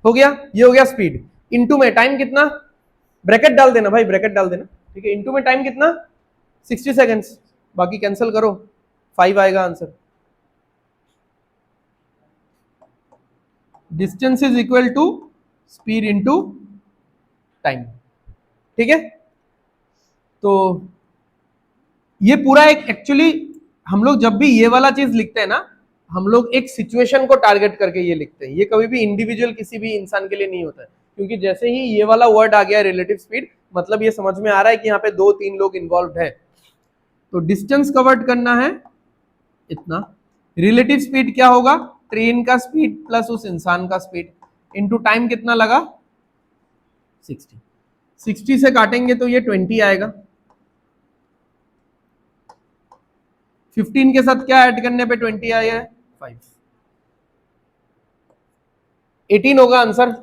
हो गया, ये हो गया स्पीड। इनटू में टाइम कितना, ब्रैकेट डाल देना भाई, ब्रैकेट डाल देना। ठीक है, इनटू में टाइम कितना, 60 सेकंड्स, बाकी कैंसिल करो, 5 आएगा answer. Distance is equal to speed into time. ठीक है, तो ये पूरा एक एक्चुअली हम लोग जब भी ये वाला चीज लिखते हैं ना, हम लोग एक सिचुएशन को टारगेट करके ये लिखते हैं, ये कभी भी इंडिविजुअल किसी भी इंसान के लिए नहीं होता है, क्योंकि जैसे ही ये वाला वर्ड आ गया रिलेटिव स्पीड, मतलब ये समझ में आ रहा है कि यहाँ पे 2-3 लोग इन्वॉल्व है। तो डिस्टेंस कवर्ड करना है इतना, रिलेटिव स्पीड क्या होगा, ट्रेन का स्पीड प्लस उस इंसान का स्पीड इनटू टाइम कितना लगा 60। 60 से काटेंगे तो ये 20 आएगा, 15 के साथ क्या ऐड करने पे 20 आया है? 5। 18 होगा आंसर।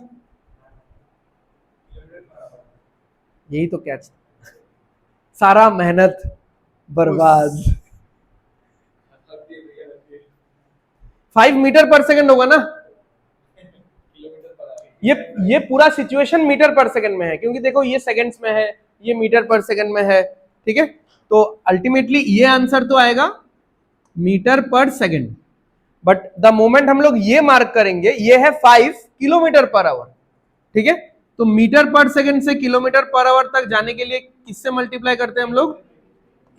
यही तो कैच, सारा मेहनत बर्बाद। 5 मीटर पर सेकंड होगा ना? ये पूरा सिचुएशन मीटर पर सेकंड में है, क्योंकि देखो ये सेकंड्स में है, ये मीटर पर सेकंड में है, ठीक है। तो अल्टीमेटली ये आंसर तो आएगा मीटर पर सेकंड, बट द मोमेंट हम लोग ये मार्क करेंगे, ये है 5 किलोमीटर पर आवर, ठीक है। तो मीटर पर सेकंड से किलोमीटर पर आवर तक जाने के लिए किससे मल्टीप्लाई करते हैं हम लोग?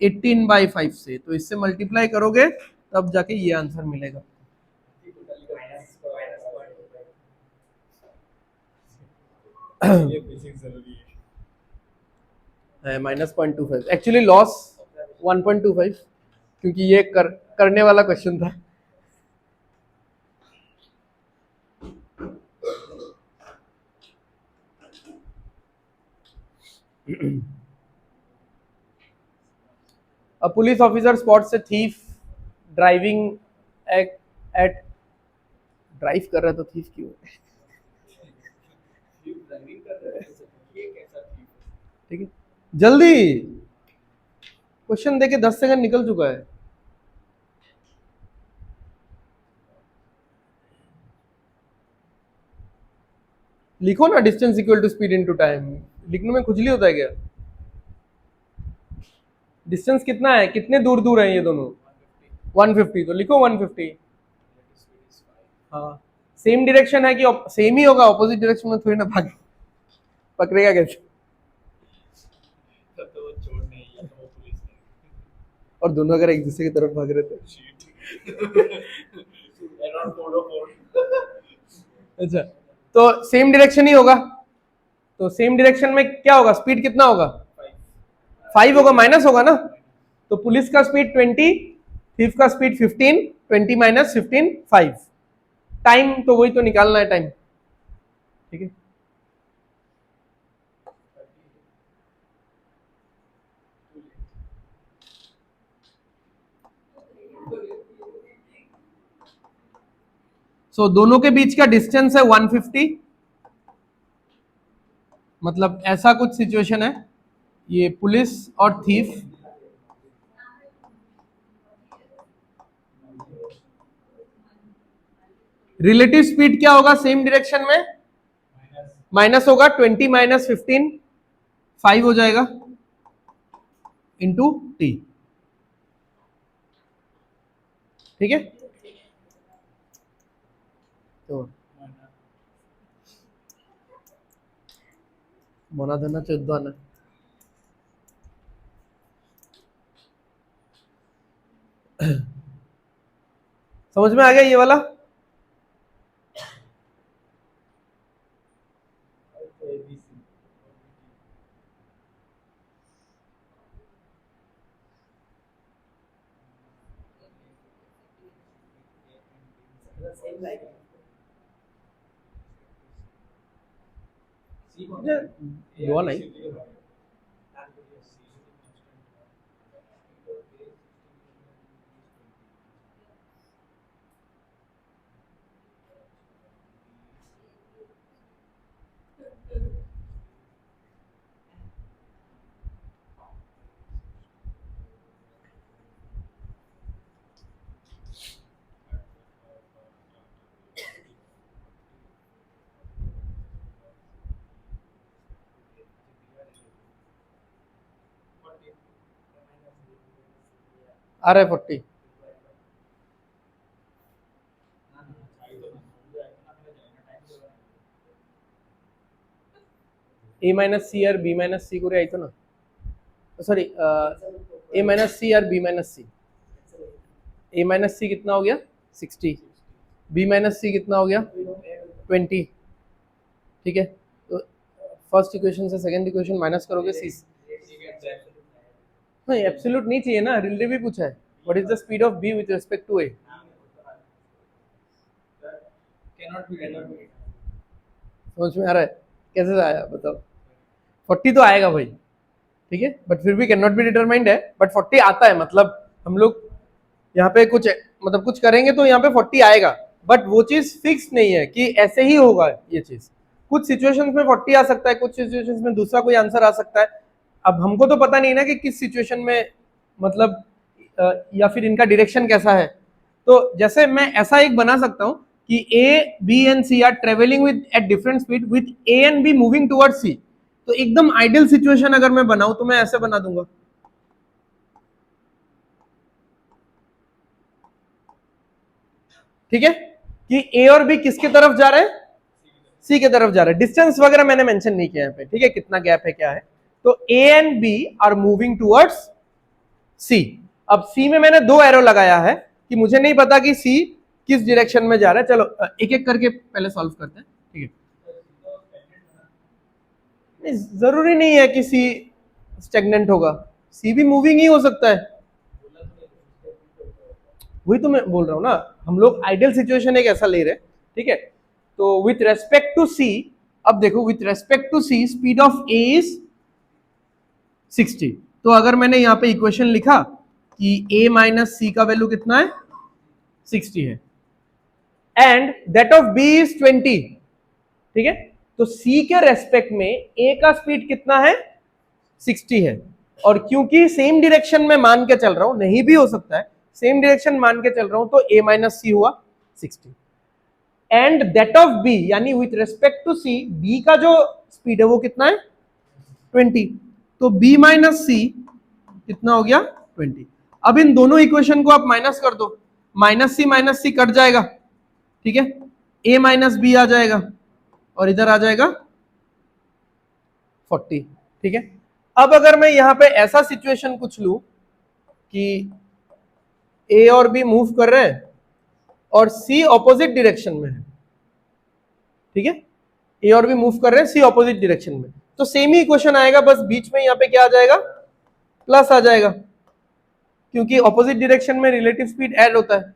18/5 से। तो इससे मल्टीप्लाई करोगे तब जाके ये आंसर मिलेगा। -0.25 एक्चुअली लॉस 1.25, क्योंकि ये करने वाला क्वेश्चन था। A police officer spots a thief driving at drive कर रहा है, तो थीफ क्यों है? ठीक है, जल्दी क्वेश्चन देके 10 सेकंड निकल चुका है। लिखो ना distance equal to speed into time. लिखने में खुजली होता है क्या? डिस्टेंस कितना है, कितने दूर दूर है ये दोनों? 150, तो लिखो 150। हाँ, सेम डायरेक्शन है कि सेम ही होगा, ऑपोजिट डायरेक्शन में थोड़ी ना भाग पकड़ेगा कैसे? और दोनों अगर एक दूसरे की तरफ भाग रहे थे। अच्छा, तो सेम डायरेक्शन ही होगा, तो सेम डायरेक्शन में क्या होगा, स्पीड कितना होगा? 5 होगा, माइनस होगा ना। तो पुलिस का स्पीड 20, थीफ का स्पीड 15, 20 माइनस 15 5। टाइम तो वही तो निकालना है टाइम, ठीक है। सो दोनों के बीच का डिस्टेंस है 150, मतलब ऐसा कुछ सिचुएशन है, ये पुलिस और थीफ, रिलेटिव स्पीड क्या होगा सेम डायरेक्शन में? माइनस होगा, 20 माइनस 15 5 हो जाएगा इंटू टी, ठीक है। तो मोना धना 14 आना। समझ में आ गया ये वाला? हुआ नहीं। आ रहा है 40। ए माइनस सी और बी माइनस सी को आई तो ना, सॉरी ए माइनस सी और बी माइनस सी। ए माइनस सी कितना हो गया 60, बी माइनस सी कितना हो गया 20, ठीक है। तो फर्स्ट इक्वेशन से सेकंड इक्वेशन माइनस करोगे सी। हाँ, एब्सोल्यूट नहीं चाहिए ना, रिलेटिव भी पूछा है। What is the speed of B with respect to A? समझ में आ रहा है कैसे आया बताओ? 40 तो आएगा भाई, ठीक है, बट फिर भी कैन नॉट बी डिटरमाइंड है, बट 40 आता है, मतलब हम लोग यहाँ पे कुछ मतलब कुछ करेंगे तो यहाँ पे 40 आएगा, बट वो चीज फिक्स नहीं है कि ऐसे ही होगा ये चीज। कुछ सिचुएशंस में 40 आ सकता है, कुछ सिचुएशंस में दूसरा कोई आंसर आ सकता है। अब हमको तो पता नहीं ना कि किस सिचुएशन में मतलब या फिर इनका डायरेक्शन कैसा है। तो जैसे मैं ऐसा एक बना सकता हूं कि A B and C are travelling with at different speed with A and B moving towards C. तो एकदम आइडियल सिचुएशन अगर मैं बनाऊं तो मैं ऐसे बना दूंगा, ठीक है, कि ए और बी किसकी तरफ जा रहे हैं, सी की तरफ जा रहे हैं। डिस्टेंस वगैरह मैंने मेंशन नहीं किया यहाँ पे, ठीक है, कितना गैप है क्या है। तो A and B are moving towards C. अब सी में मैंने दो एरो लगाया है कि मुझे नहीं पता कि सी किस डायरेक्शन में जा रहा है। चलो एक एक करके पहले सॉल्व करते हैं, ठीक है। नहीं, जरूरी नहीं है कि सी स्टेगनेंट होगा, सी भी मूविंग ही हो सकता है। वही तो मैं बोल रहा हूं ना, हम लोग आइडियल सिचुएशन एक ऐसा ले रहे हैं, ठीक है। तो विथ रेस्पेक्ट टू सी, अब देखो with respect to C speed of A is 60। तो अगर मैंने यहां पे इक्वेशन लिखा कि a माइनस सी का वैल्यू कितना है, 60 है, and that of b is 20, ठीक है। तो c के रेस्पेक्ट में a का स्पीड कितना है, 60 है। और क्योंकि सेम डायरेक्शन में मान के चल रहा हूं, नहीं भी हो सकता है, सेम डायरेक्शन मान के चल रहा हूं, तो a माइनस सी हुआ 60, एंड दैट ऑफ b यानी with respect to c b का जो स्पीड है वो कितना है, 20। तो b माइनस सी कितना हो गया, 20। अब इन दोनों इक्वेशन को आप माइनस कर दो, माइनस सी कट जाएगा, ठीक है, a माइनस बी आ जाएगा और इधर आ जाएगा 40, ठीक है। अब अगर मैं यहां पे ऐसा सिचुएशन कुछ लू कि a और b मूव कर रहे हैं और c ऑपोजिट डायरेक्शन में है, ठीक है, a और b मूव कर रहे हैं c ऑपोजिट डायरेक्शन में, तो सेम ही इक्वेशन आएगा, बस बीच में यहां पे क्या आ जाएगा, प्लस आ जाएगा, क्योंकि ऑपोजिट डायरेक्शन में रिलेटिव स्पीड ऐड होता है।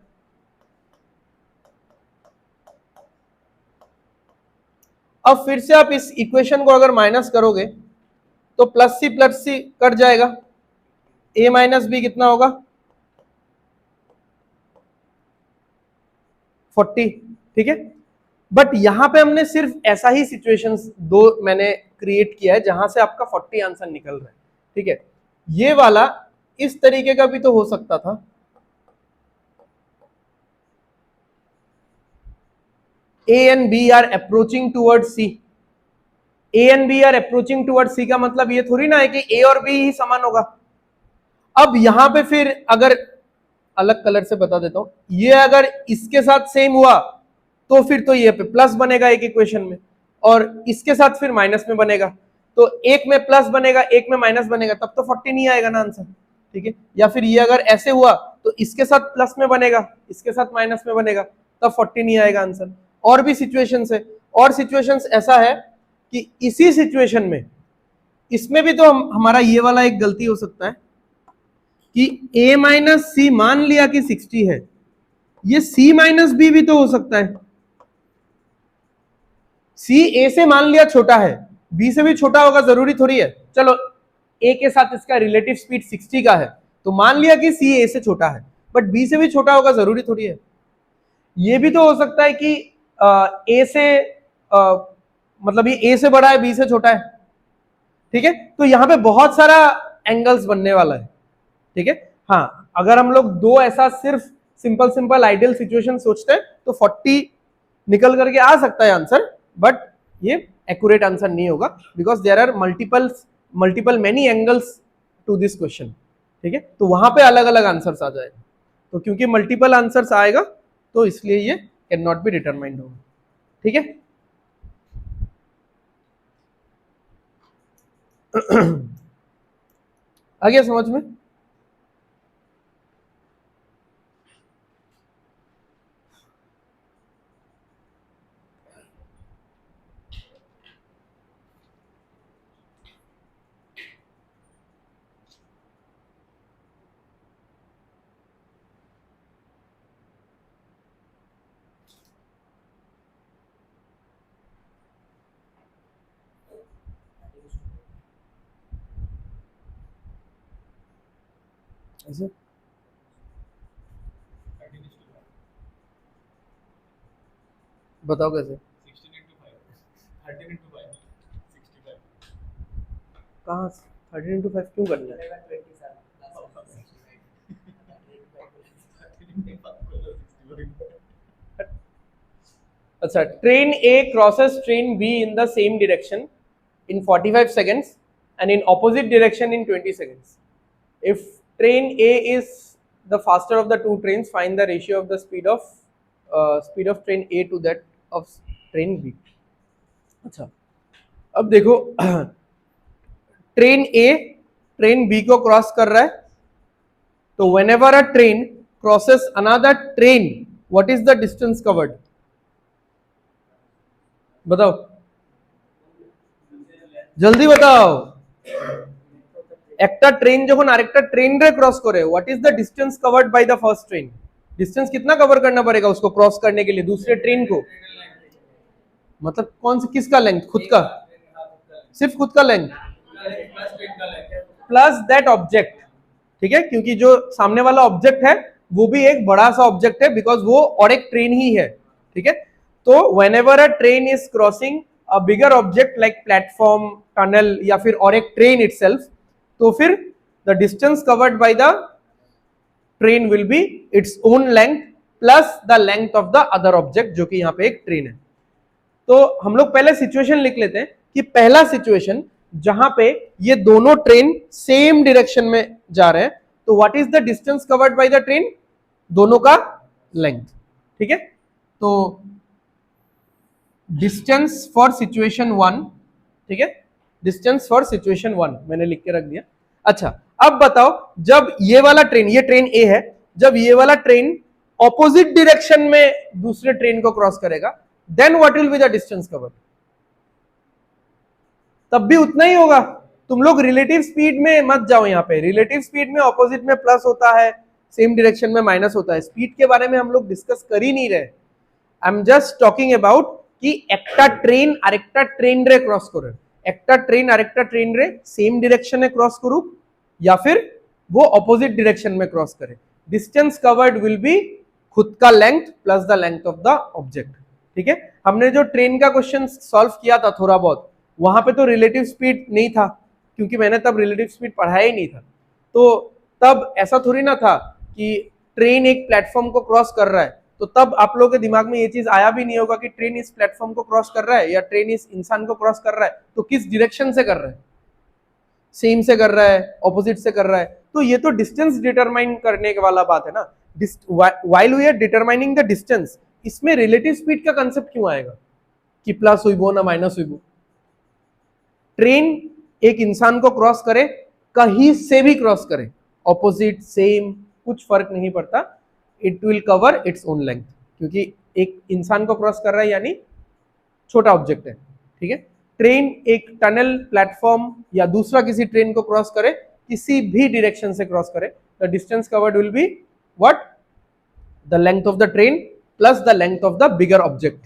अब फिर से आप इस इक्वेशन को अगर माइनस करोगे तो प्लस सी कट जाएगा, a माइनस बी कितना होगा, 40, ठीक है। बट यहां पे हमने सिर्फ ऐसा ही सिचुएशंस दो मैंने क्रिएट किया है जहां से आपका 40 आंसर निकल रहा है, ठीक है। ये वाला इस तरीके का भी तो हो सकता था, a and b are approaching toward c, a and b are approaching toward c का मतलब ये थोड़ी ना है कि a और b ही समान होगा। अब यहां पे फिर अगर अलग कलर से बता देता हूं, ये अगर इसके साथ सेम हुआ तो फिर तो ये पे प्लस बनेगा एक इक्वेशन में, और इसके साथ फिर माइनस में बनेगा, तो एक में प्लस बनेगा एक में माइनस बनेगा, तब तो 40 नहीं आएगा ना आंसर, ठीक है। या फिर ये अगर ऐसे हुआ तो इसके साथ प्लस में बनेगा इसके साथ माइनस में बनेगा, तब 40 नहीं आएगा आंसर। और भी सिचुएशंस है, और सिचुएशंस ऐसा है कि इसी सिचुएशन में इसमें भी तो हमारा ये वाला एक गलती हो सकता है कि a माइनस सी मान लिया कि 60 है, ये c माइनस बी भी तो हो सकता है। c a से मान लिया छोटा है, b से भी छोटा होगा जरूरी थोड़ी है। चलो a के साथ इसका रिलेटिव स्पीड 60 का है, तो मान लिया कि c a से छोटा है, बट b से भी छोटा होगा जरूरी थोड़ी है। ये भी तो हो सकता है कि a से मतलब ये a से बड़ा है b से छोटा है, ठीक है। तो यहां पे बहुत सारा एंगल्स बनने वाला है, ठीक है। हाँ, अगर हम लोग दो ऐसा सिर्फ सिंपल सिंपल आइडियल सिचुएशन सोचते हैं तो 40 निकल करके आ सकता है आंसर, बट ये एक्यूरेट आंसर नहीं होगा, because there are multiple many angles to this question, ठीक है। तो वहां पे अलग अलग आंसर्स आ जाएगा, तो क्योंकि मल्टीपल आंसर्स आएगा तो इसलिए ये कैन नॉट बी डिटरमाइंड होगा, ठीक है। आ गया समझ में? ऐसे बताओ कैसे? 65 कहाँ 13 into 5 क्यों करना है? अच्छा, train A crosses train be in the same direction in 45 seconds and in opposite direction in 20 seconds. If train A is the faster of the two trains, find the ratio of the speed of train A to that of train B. अच्छा, अब देखो train ए train B को cross कर रहा है, तो whenever a train crosses another train, what is the distance covered? बताओ, जल्दी बताओ। একটা ট্রেন যখন আরেকটা ট্রেন রে क्रॉस करे, what is the distance covered by the first train? Distance कितना कवर करना पड़ेगा उसको क्रॉस करने के लिए दूसरे ट्रेन को? मतलब कौन सा, किसका लेंथ? खुद का, सिर्फ खुद का लेंथ प्लस दैट ऑब्जेक्ट। ठीक है, क्योंकि जो सामने वाला ऑब्जेक्ट है वो भी एक बड़ा सा ऑब्जेक्ट है, बिकॉज वो और एक ट्रेन ही है। ठीक है, तो whenever a train is crossing a bigger object like platform, tunnel या फिर और एक ट्रेन itself, तो फिर the distance covered by the train will be its own length plus the length of the other object, जो कि यहाँ पे एक ट्रेन है। तो हम लोग पहले सिचुएशन लिख लेते हैं कि पहला सिचुएशन जहां पे ये दोनों ट्रेन सेम डायरेक्शन में जा रहे हैं, तो what is the distance covered by the train? दोनों का लेंथ। ठीक है, तो डिस्टेंस फॉर सिचुएशन 1, ठीक है, डिस्टेंस फॉर सिचुएशन 1 मैंने लिख के रख दिया। अच्छा, अब बताओ, जब ये वाला ट्रेन, ये ट्रेन ए है, जब ये वाला ट्रेन ऑपोजिट डायरेक्शन में दूसरे ट्रेन को क्रॉस करेगा, then what will be the distance covered? तब भी उतना ही होगा। तुम लोग रिलेटिव स्पीड में मत जाओ, यहाँ पे रिलेटिव स्पीड में ऑपोजिट में प्लस होता है, सेम डायरेक्शन में माइनस होता है। स्पीड के बारे में हम लोग डिस्कस कर ही नहीं रहे। I am just talking about कि একটা ট্রেন আরেকটা ট্রেন রে ক্রস করে, একটা ট্রেন আরেকটা ট্রেন রে সেম ডিরেকশনে ক্রস করুক या फिर वो ऑपोजिट डायरेक्शन में क्रॉस करे, डिस्टेंस कवर्ड विल बी खुद का length plus the length of the object. ठीक है, हमने जो ट्रेन का क्वेश्चन सॉल्व किया था थोड़ा बहुत, वहां पे तो रिलेटिव स्पीड नहीं था, क्योंकि मैंने तब रिलेटिव स्पीड पढ़ाया ही नहीं था। तो तब ऐसा थोड़ी ना था कि ट्रेन एक प्लेटफॉर्म को क्रॉस कर रहा है, तो तब आप लोगों के दिमाग में ये चीज आया भी नहीं होगा कि ट्रेन इस प्लेटफॉर्म को क्रॉस कर रहा है या ट्रेन इस इंसान को क्रॉस कर रहा है, तो किस डायरेक्शन से कर रहा है, सेम से कर रहा है, ऑपोजिट से कर रहा है। तो ये तो डिस्टेंस डिटरमाइन करने के वाला बात है ना। While we are determining the distance, इसमें रिलेटिव स्पीड का कंसेप्ट क्यों आएगा कि प्लस हुई ना माइनस हुई? ट्रेन एक इंसान को क्रॉस करे, कहीं से भी क्रॉस करे, ऑपोजिट सेम कुछ फर्क नहीं पड़ता, it will cover its own length, क्योंकि एक इंसान को क्रॉस कर रहा है यानी छोटा ऑब्जेक्ट है। ठीक है, ट्रेन एक टनल, प्लेटफॉर्म या दूसरा किसी ट्रेन को क्रॉस करे, किसी भी डायरेक्शन से क्रॉस करे, the distance covered will be what? The length of the train plus the length of the bigger object.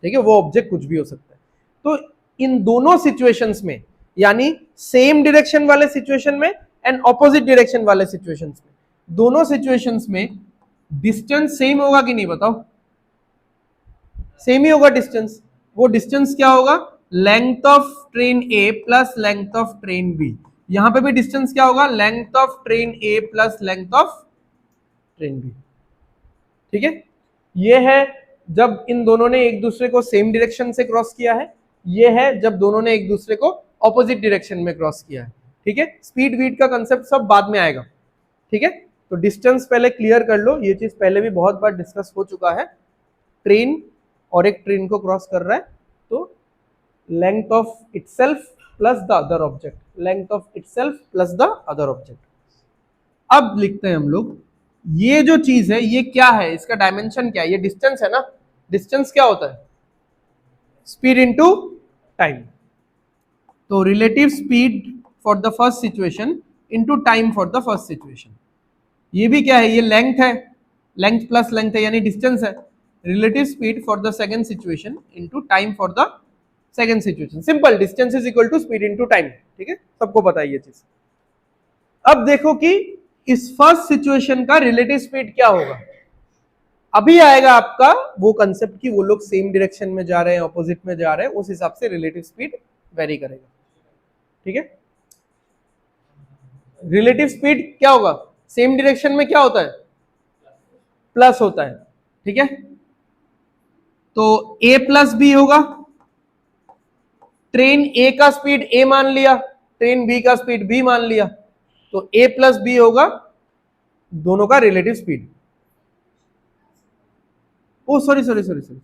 ठीक है, वो ऑब्जेक्ट कुछ भी हो सकता है। तो इन दोनों सिचुएशंस में, यानी सेम डायरेक्शन वाले सिचुएशन में एंड ऑपोजिट डायरेक्शन वाले सिचुएशंस में, दोनों सिचुएशंस में डिस्टेंस सेम होगा कि नहीं? बताओ, सेम ही होगा डिस्टेंस। वो डिस्टेंस क्या होगा? Length of train A plus length of train B. यहां पे भी डिस्टेंस क्या होगा? Length of train A plus length of train B. ठीक है, ये है जब इन दोनों ने एक दूसरे को सेम डायरेक्शन से क्रॉस किया है, ये है जब दोनों ने एक दूसरे को ऑपोजिट डायरेक्शन में क्रॉस किया है। ठीक है, स्पीड वीड का कंसेप्ट सब बाद में आएगा। ठीक है, तो डिस्टेंस पहले क्लियर कर लो, ये चीज पहले भी बहुत बार डिस्कस हो चुका है। ट्रेन और एक ट्रेन को क्रॉस कर रहा है, तो length of itself plus the other object, length of itself plus the other object. अब लिखते हैं हम लोग, ये जो चीज है ये क्या है, इसका डायमेंशन क्या है? ये डिस्टेंस है ना। डिस्टेंस क्या होता है? Speed into time. तो relative speed for the first situation into time for the first situation. ये भी क्या है? ये लेंथ है, लेंथ प्लस लेंथ है यानी डिस्टेंस है। Relative speed for the second situation into time for the second situation. Simple, distance is equal to speed into time. ठीक है, सबको पता है ये चीज। अब देखो कि इस फर्स्ट सिचुएशन का रिलेटिव स्पीड क्या होगा। अभी आएगा आपका वो कंसेप्ट कि वो लोग सेम डायरेक्शन में जा रहे हैं, ऑपोजिट में जा रहे हैं, उस हिसाब से रिलेटिव स्पीड वेरी करेगा। ठीक है, रिलेटिव स्पीड क्या होगा, सेम डायरेक्शन में क्या होता है, प्लस होता है। ठीक है, तो a प्लस बी होगा, ट्रेन a का स्पीड a मान लिया, ट्रेन b का स्पीड b मान लिया, तो a प्लस बी होगा दोनों का रिलेटिव स्पीड। ओ सॉरी सॉरी सॉरी सॉरी,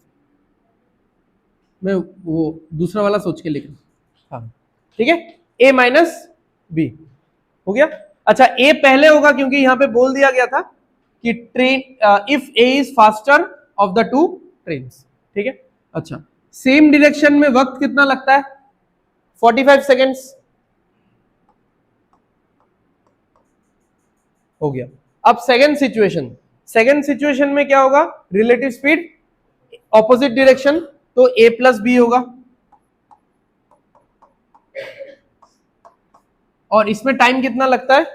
मैं वो दूसरा वाला सोच के लिख रहा हूं। हाँ ठीक है, a माइनस बी हो गया। अच्छा a पहले होगा क्योंकि यहां पे बोल दिया गया था कि train if a is faster of the two trains. ठीक है, अच्छा सेम डायरेक्शन में वक्त कितना लगता है, 45 सेकेंड्स हो गया। अब सेकेंड सिचुएशन में क्या होगा, रिलेटिव स्पीड ऑपोजिट डायरेक्शन, तो a प्लस बी होगा, और इसमें टाइम कितना लगता है,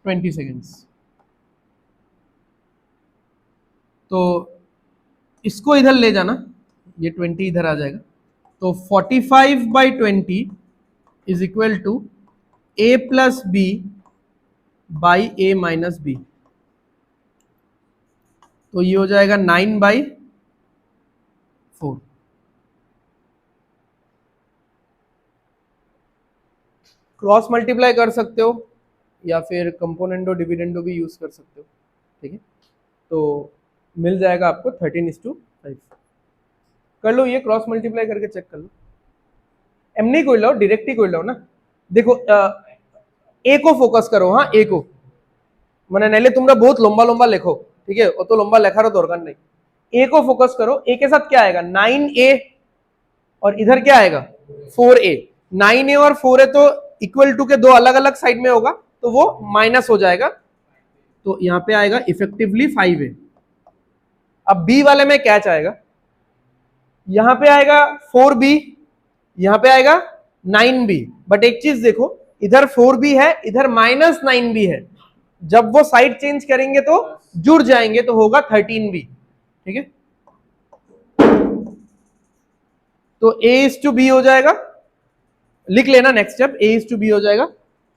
20 सेकेंड्स। तो इसको इधर ले जाना, ये 20 इधर आ जाएगा, तो 45/20 is equal to a plus B by a minus B, तो ये हो जाएगा 9/4। क्रॉस मल्टीप्लाई कर सकते हो या फिर कंपोनेंडो डिविडेंडो भी यूज कर सकते हो। ठीक है, तो मिल जाएगा आपको 13:5। कर लो ये, क्रॉस मल्टीप्लाई करके चेक कर लो, एम नहीं कोई लो, डायरेक्ट ही कोई लो ना। देखो ए को फोकस करो, हाँ ए को, मैंने नेले तुमरा बहुत लंबा लंबा लिखो, ठीक है, वो तो लंबा लिखा रो दरकार नहीं, ए को फोकस करो। ए के साथ क्या आएगा, 9a, और इधर क्या आएगा 4a। 9a और 4a तो इक्वल टू के दो अलग अलग साइड में होगा, तो वो माइनस हो जाएगा, तो यहां पे आएगा इफेक्टिवली 5a। अब b वाले में क्या आएगा, यहां पे आएगा 4b, यहां पे आएगा 9b, बट एक चीज देखो, इधर 4b है, इधर -9b है, जब वो साइड चेंज करेंगे तो जुड़ जाएंगे, तो होगा 13b। ठीक है, तो a/b हो जाएगा, लिख लेना नेक्स्ट स्टेप, a/b हो जाएगा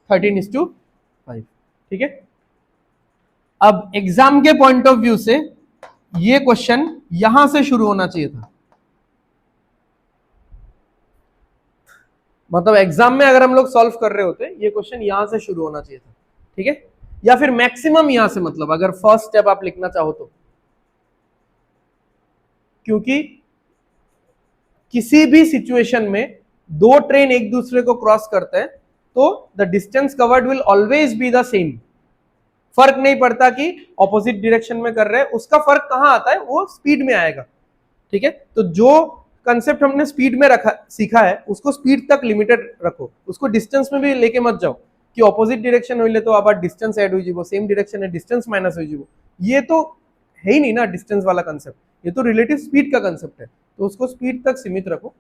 13:5। ठीक है, अब एग्जाम के पॉइंट ऑफ व्यू से ये क्वेश्चन यहां से शुरू होना चाहिए था, मतलब एग्जाम में अगर हम लोग सॉल्व कर रहे होते ये क्वेश्चन यहां से शुरू होना चाहिए था। ठीक है, या फिर मैक्सिमम यहां से, मतलब अगर फर्स्ट स्टेप आप लिखना चाहो तो, क्योंकि किसी भी सिचुएशन में दो ट्रेन एक दूसरे को क्रॉस करते हैं तो the distance covered will always be the same. फर्क नहीं पड़ता कि ऑपोजिट डायरेक्शन में कर रहे हैं, उसका फर्क कहां आता है, वो स्पीड में आएगा। ठीक है, तो जो कंसेप्ट हमने स्पीड में रखा सीखा है उसको स्पीड तक लिमिटेड रखो, उसको डिस्टेंस में भी लेके मत जाओ कि ऑपोजिट डायरेक्शन होइले तो आबार डिस्टेंस ऐड हो जीवो, सेम डायरेक्शन है डिस्टेंस माइनस हो जीवो, ये तो है ही नहीं ना डिस्टेंस वाला कंसेप्ट, ये तो रिलेटिव स्पीड का कंसेप्ट है, तो उसको स्पीड तक सीमित रखो।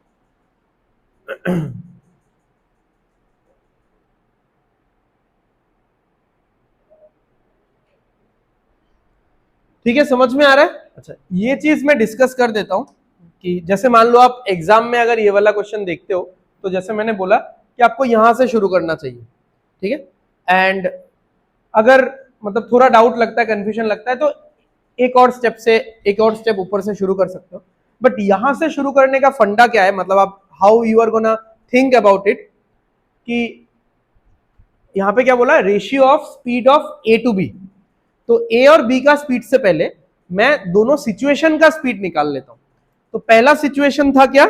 ठीक है, समझ में आ रहा है। अच्छा ये चीज मैं डिस्कस कर देता हूं कि जैसे मान लो आप एग्जाम में अगर ये वाला क्वेश्चन देखते हो, तो जैसे मैंने बोला कि आपको यहां से शुरू करना चाहिए। ठीक है, एंड अगर मतलब थोड़ा डाउट लगता है, कंफ्यूजन लगता है, तो एक और स्टेप ऊपर से शुरू कर सकते हो, बट यहां से शुरू करने का फंडा क्या है, मतलब आप how you are gonna think about it, कि यहां पे क्या बोला, ratio of speed of A to B, तो ए और बी का स्पीड से पहले मैं दोनों सिचुएशन का स्पीड निकाल लेता हूं। तो पहला सिचुएशन था क्या,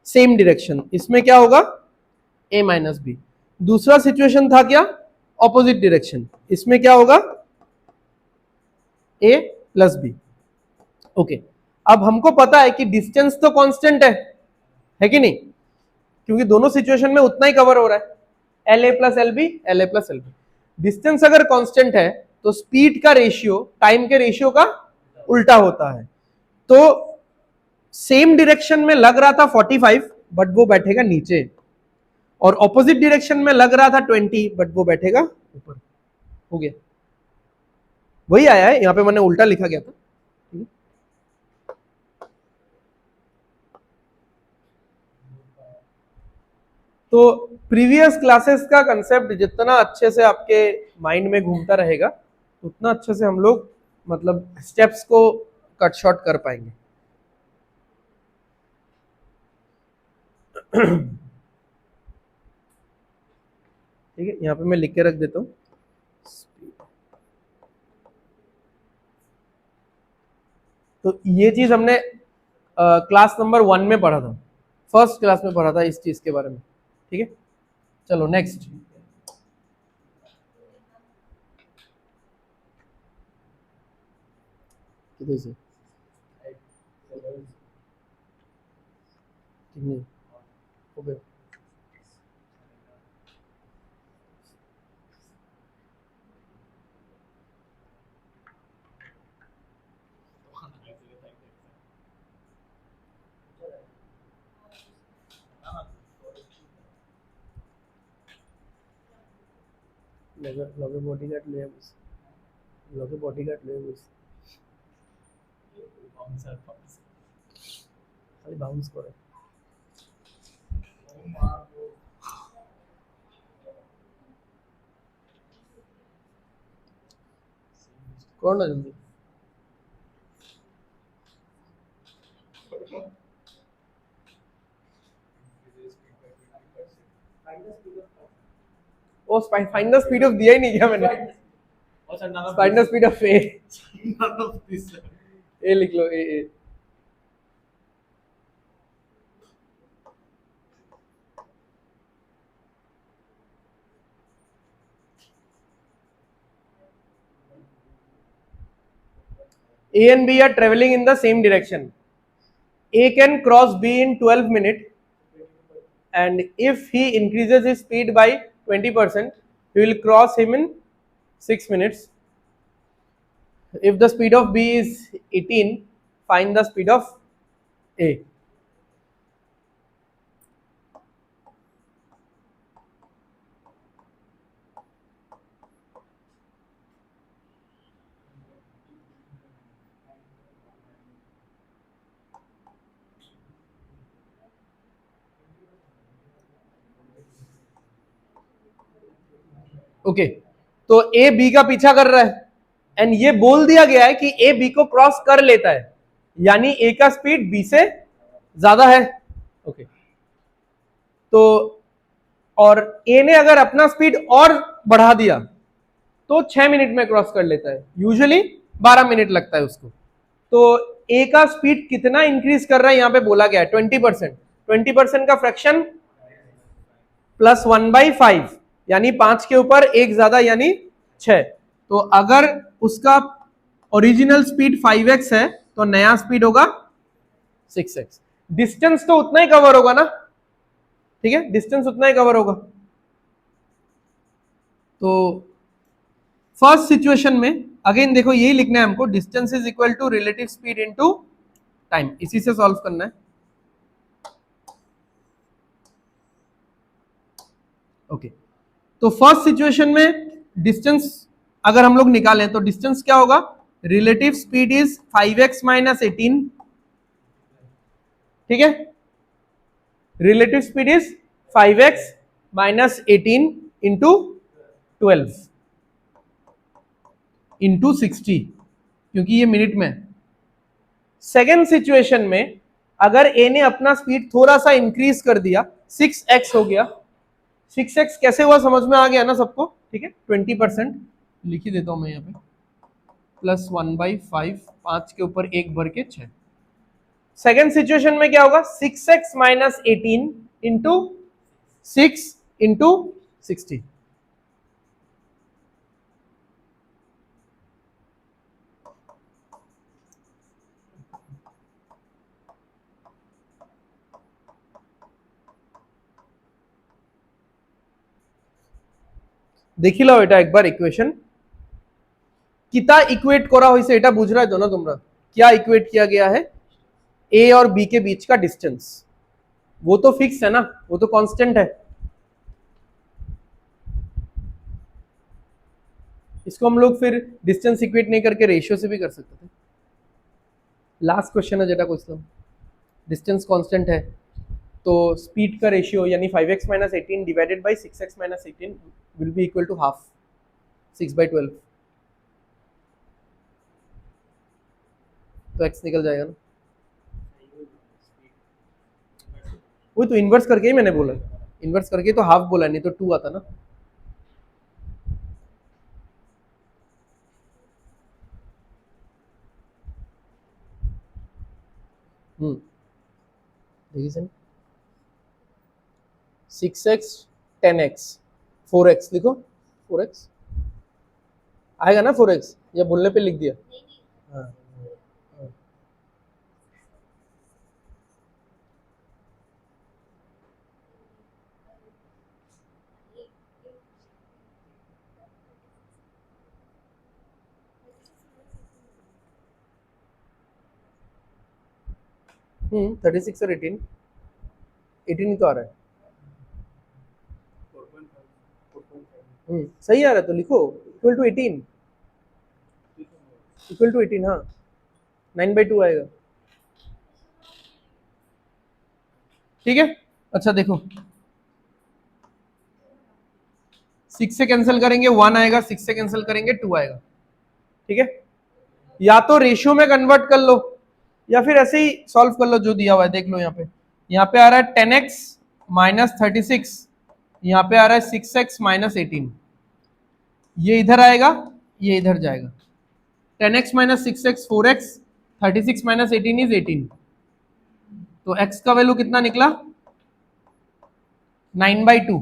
सेम डायरेक्शन, इसमें क्या होगा a माइनस बी। दूसरा सिचुएशन था क्या, ऑपोजिट डायरेक्शन, इसमें क्या होगा a प्लस बी। ओके, अब हमको पता है कि डिस्टेंस तो कांस्टेंट है कि नहीं, क्योंकि दोनों सिचुएशन में उतना ही कवर हो रहा है, L A plus L B, L A plus L B. Distance अगर कांस्टेंट है तो स्पीड का रेशियो टाइम के रेशियो का उल्टा होता है, तो सेम डायरेक्शन में लग रहा था 45, बट वो बैठेगा नीचे, और ऑपोजिट डायरेक्शन में लग रहा था 20, बट वो बैठेगा ऊपर। हो गया, वही आया है, यहाँ पे मैंने उल्टा लिखा गया था। तो प्रीवियस क्लासेस का कंसेप्ट जितना अच्छे से आपके माइंड में घूमता रहेगा उतना अच्छे से हम लोग मतलब स्टेप्स को कट शॉर्ट कर पाएंगे। ठीक है, यहाँ पे मैं लिख के रख देता हूँ। तो ये चीज हमने क्लास नंबर 1 में पढ़ा था, फर्स्ट क्लास में पढ़ा था इस चीज के बारे में। ठीक है, चलो नेक्स्ट। किधर से नहीं हो गया। লগে বডিগার্ড লয়ে বসে, লগে বডিগার্ড লয়ে বসে, খালি বাউন্স করে। কর না জলদি। Oh find the speed of दिया ही नहीं क्या मैंने? Find the speed of A. A लिख लो, A. A and B are traveling in the same direction. A can cross B in 12 minutes, and if he increases his speed by 20%, he will cross him in 6 minutes. If the speed of B is 18, find the speed of A. Okay, तो A B का पीछा कर रहा है and ये बोल दिया गया है कि ए बी को क्रॉस कर लेता है, यानी ए का स्पीड बी से ज्यादा है। ओके, तो और ए ने अगर अपना स्पीड और बढ़ा दिया तो 6 मिनट में क्रॉस कर लेता है, यूजुअली 12 मिनट लगता है उसको। तो ए का स्पीड कितना इंक्रीज कर रहा है, यहां पे बोला गया है 20%। 20% का फ्रैक्शन +1/5, यानी 5 के ऊपर एक ज्यादा यानी 6। तो अगर उसका ओरिजिनल स्पीड 5x है तो नया स्पीड होगा 6x। डिस्टेंस तो उतना ही कवर होगा ना, ठीक है, डिस्टेंस उतना ही कवर होगा। तो फर्स्ट सिचुएशन में अगेन देखो यही लिखना है हमको, distance is equal to relative speed into time, इसी से सॉल्व करना है। ओके, तो फर्स्ट सिचुएशन में डिस्टेंस अगर हम लोग निकालें तो डिस्टेंस क्या होगा, relative speed is 5x minus 18, ठीक है, relative speed is 5x minus 18 into 12 into 60, क्योंकि ये मिनट में। सेकेंड सिचुएशन में अगर ए ने अपना स्पीड थोड़ा सा इंक्रीज कर दिया, 6x हो गया। 6x कैसे हुआ समझ में आ गया ना सबको, ठीक है, 20% लिख ही देता हूं मैं यहाँ पे, +1/5, 5 के ऊपर 1 भर के 6। सेकेंड सिचुएशन में क्या होगा, 6x माइनस 18 इंटू 6 इंटू 60। देखी लो এটা একবার ইকুয়েশন কিতা ইকুয়েট করা হয়েছে এটা বুঝ रहा है तो ना তোমরা, क्या इक्वेट किया गया है, ए और बी के बीच का डिस्टेंस, वो तो फिक्स है ना, वो तो कांस्टेंट है। इसको हम लोग फिर डिस्टेंस इक्वेट नहीं करके रेशियो से भी कर सकते थे। लास्ट क्वेश्चन है जेटा क्वेश्चन, डिस्टेंस कांस्टेंट है तो स्पीड का रेशियो यानी 5x minus 18 divided by 6x minus 18 will be equal to half 6/12, तो x निकल जाएगा ना। वही तो इन्वर्स करके ही मैंने बोला, इन्वर्स करके तो हाफ बोला, नहीं तो 2 आता ना। देखिए सर 6x 10x 4x लिखो, 4x आएगा ना 4x, या बोलने पे लिख दिया? हाँ 36 और 18 ही तो आ रहा है। 4.5 सही आ रहा है तो लिखो इक्वल टू 18, इक्वल टू 18, हाँ 9/2 आएगा। ठीक है, अच्छा देखो 6 से कैंसिल करेंगे 1 आएगा, 6 से कैंसिल करेंगे 2 आएगा। ठीक है, या तो रेशियो में कन्वर्ट कर लो या फिर ऐसे ही सॉल्व कर लो जो दिया हुआ है। देख लो यहाँ पे आ रहा है 10x माइनस 36, यहाँ पे आ रहा है 6x माइनस 18, ये इधर आएगा ये इधर जाएगा। 10x minus 6x 4x, 36 minus 18 is 18, तो x का वैल्यू कितना निकला 9/2।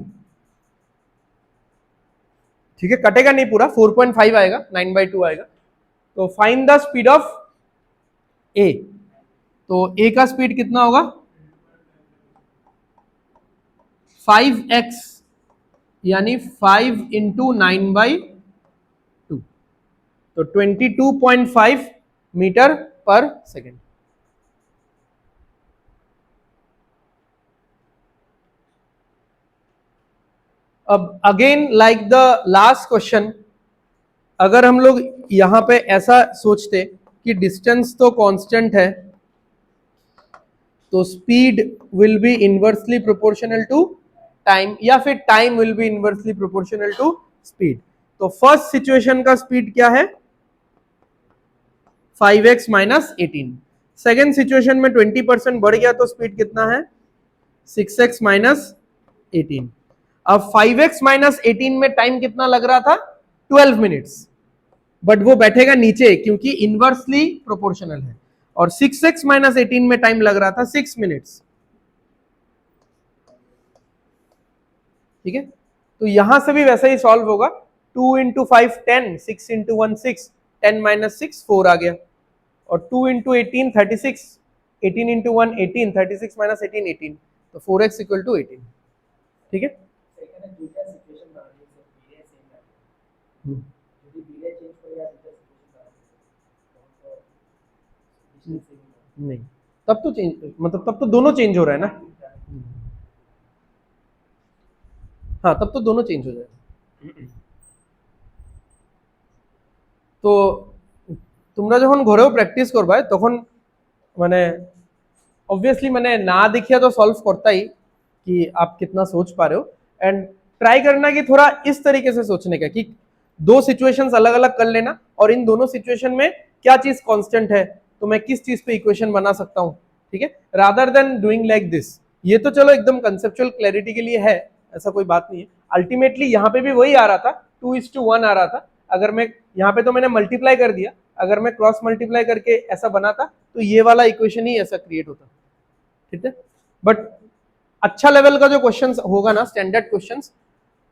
ठीक है, कटेगा नहीं पूरा, 4.5 आएगा, 9/2 आएगा। तो फाइंड द स्पीड ऑफ ए, तो ए का स्पीड कितना होगा 5x यानी 5 इंटू 9/2, तो 22.5 मीटर पर सेकेंड। अब again like the last question, अगर हम लोग यहां पे ऐसा सोचते कि डिस्टेंस तो कांस्टेंट है तो speed will be inversely proportional to time, या फिर time will be inversely proportional to speed. तो फर्स्ट सिचुएशन का स्पीड क्या है 5x माइनस 18, सेकेंड सिचुएशन में 20% बढ़ गया तो स्पीड कितना है 6x माइनस 18। अब 5x माइनस 18 में टाइम कितना लग रहा था 12 मिनट्स, बट वो बैठेगा नीचे क्योंकि इनवर्सली प्रोपोर्शनल है, और 6x माइनस 18 में टाइम लग रहा था 6 मिनट्स। ठीक है, तो यहां से भी वैसा ही सॉल्व होगा, 2 इंटू 5 10, 6 इंटू 1 6, 10 माइनस 6 4 आ गया, और 2 इंटू 18 36, 18 इंटू 1 18, 36 माइनस 18 18, तो 4x इक्वल टू 18। ठीक है, এখানে দুইটা সিচুয়েশন বানানো হয়েছে বিলে সেম লাগে যদি বিলে চেঞ্জ করে আর দুইটা সিচুয়েশন বানানো তখন তো ডিস্টেন্স সেম नहीं तब तो चेंज, मतलब तब तो दोनों चेंज हो रहा है ना। हाँ तब तो दोनों चेंज हो जाएगा। তো তোমরা যখন ঘরেও প্র্যাকটিস করবে তখন মানে ऑब्वियसली मैंने ना देखिए तो सॉल्व करता ही कि आप कितना सोच पा रहे हो, एंड ट्राई करना कि थोड़ा इस तरीके से सोचने का कि दो सिचुएशंस अलग अलग कर लेना और इन दोनों सिचुएशन में क्या चीज कांस्टेंट है तो मैं किस चीज पे इक्वेशन बना सकता हूं। ठीक है, rather than doing like this. ये तो चलो एकदम कंसेप्चुअल क्लैरिटी के लिए है, ऐसा कोई बात नहीं है। अल्टीमेटली यहाँ पे भी वही आ रहा था 2:1 आ रहा था, अगर मैं यहाँ पे तो मैंने मल्टीप्लाई कर दिया, अगर मैं क्रॉस मल्टीप्लाई करके ऐसा बनाता तो ये वाला इक्वेशन ही ऐसा क्रिएट होता। ठीक है, बट अच्छा लेवल का जो क्वेश्चन होगा ना स्टैंडर्ड क्वेश्चन,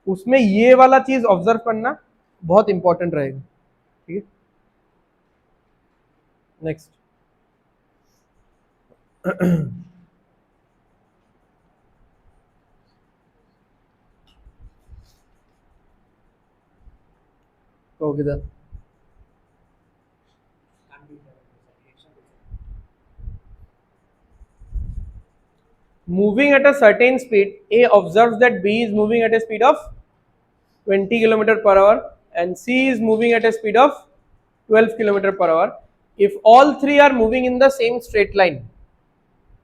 उसमें ये वाला चीज ऑब्जर्व करना बहुत इंपॉर्टेंट रहेगा। ठीक है, नेक्स्ट तो किधर moving at a certain speed, A observes that B is moving at a speed of 20 km per hour and C is moving at a speed of 12 kilometer per hour. If all three are moving in the same straight line,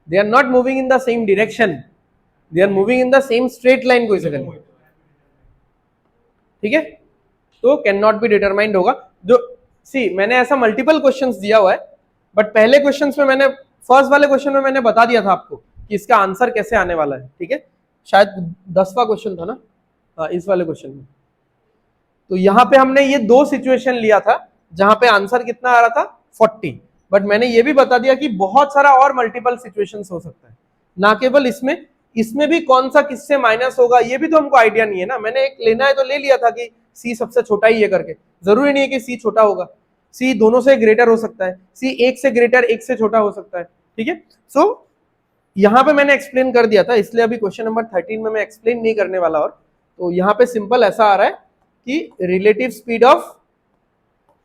they are not moving in the same direction, they are moving in the same straight line कोई से नहीं, ठीक है, तो can not be determined होगा। जो सी मैंने ऐसा मल्टीपल क्वेश्चंस दिया हुआ है, बट पहले क्वेश्चंस में मैंने फर्स्ट वाले क्वेश्चन में मैंने बता दिया था आपको कि इसका आंसर कैसे आने वाला है, ठीक है, शायद 10वां क्वेश्चन था ना, हाँ इस वाले क्वेश्चन में। तो यहाँ पे हमने ये दो सिचुएशन लिया था जहां पे आंसर कितना आ रहा था 40, बट मैंने ये भी बता दिया कि बहुत सारा और मल्टीपल सिचुएशंस हो सकता है, ना केवल इसमें भी कौन सा किससे माइनस होगा ये भी तो हमको आइडिया नहीं है ना। मैंने एक लेना है तो ले लिया था कि सी सबसे छोटा ही है करके, जरूरी नहीं है कि सी छोटा होगा, सी दोनों से ग्रेटर हो सकता है, सी एक से ग्रेटर एक से छोटा हो सकता है, ठीक है। सो यहाँ पे मैंने एक्सप्लेन कर दिया था, इसलिए अभी क्वेश्चन नंबर 13 में मैं एक्सप्लेन नहीं करने वाला। और तो यहाँ पे सिंपल ऐसा आ रहा है कि relative speed of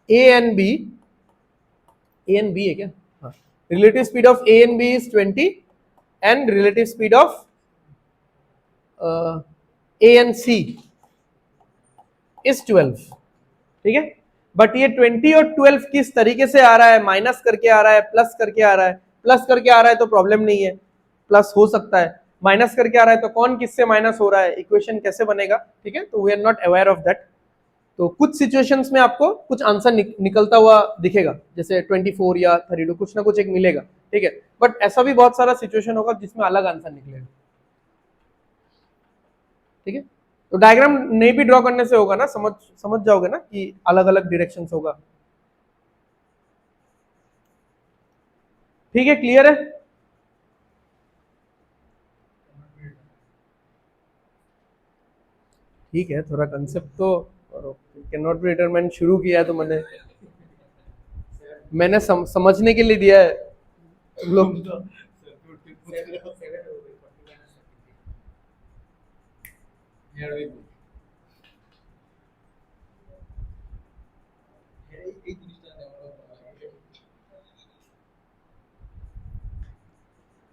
A and B है क्या, हाँ, relative speed of A and B is 20 and relative speed of A and C is 12, ठीक है। बट ये 20 और 12 किस तरीके से आ रहा है, माइनस करके आ रहा है, प्लस करके आ रहा है, प्लस करके आ रहा है तो प्रॉब्लम नहीं है, प्लस हो सकता है, माइनस करके आ रहा है तो कौन किससे माइनस हो रहा है, इक्वेशन कैसे बनेगा, ठीक है, तो we are not aware of that. तो कुछ सिचुएशंस में आपको कुछ आंसर निकलता हुआ दिखेगा, जैसे 24 या 32 कुछ ना कुछ एक मिलेगा, ठीक है, बट ऐसा भी बहुत सारा सिचुएशन होगा जिसमें अलग आंसर निकलेगा, ठीक है। तो डायग्राम नहीं भी ड्रॉ करने से होगा ना, समझ जाओगे ना कि अलग अलग डायरेक्शंस होगा, ठीक है, क्लियर है। ठीक है, थोड़ा कंसेप्ट तो कैन नॉट बी डिटरमाइंड शुरू किया है तो मैंने समझने के लिए दिया है तुम लोग।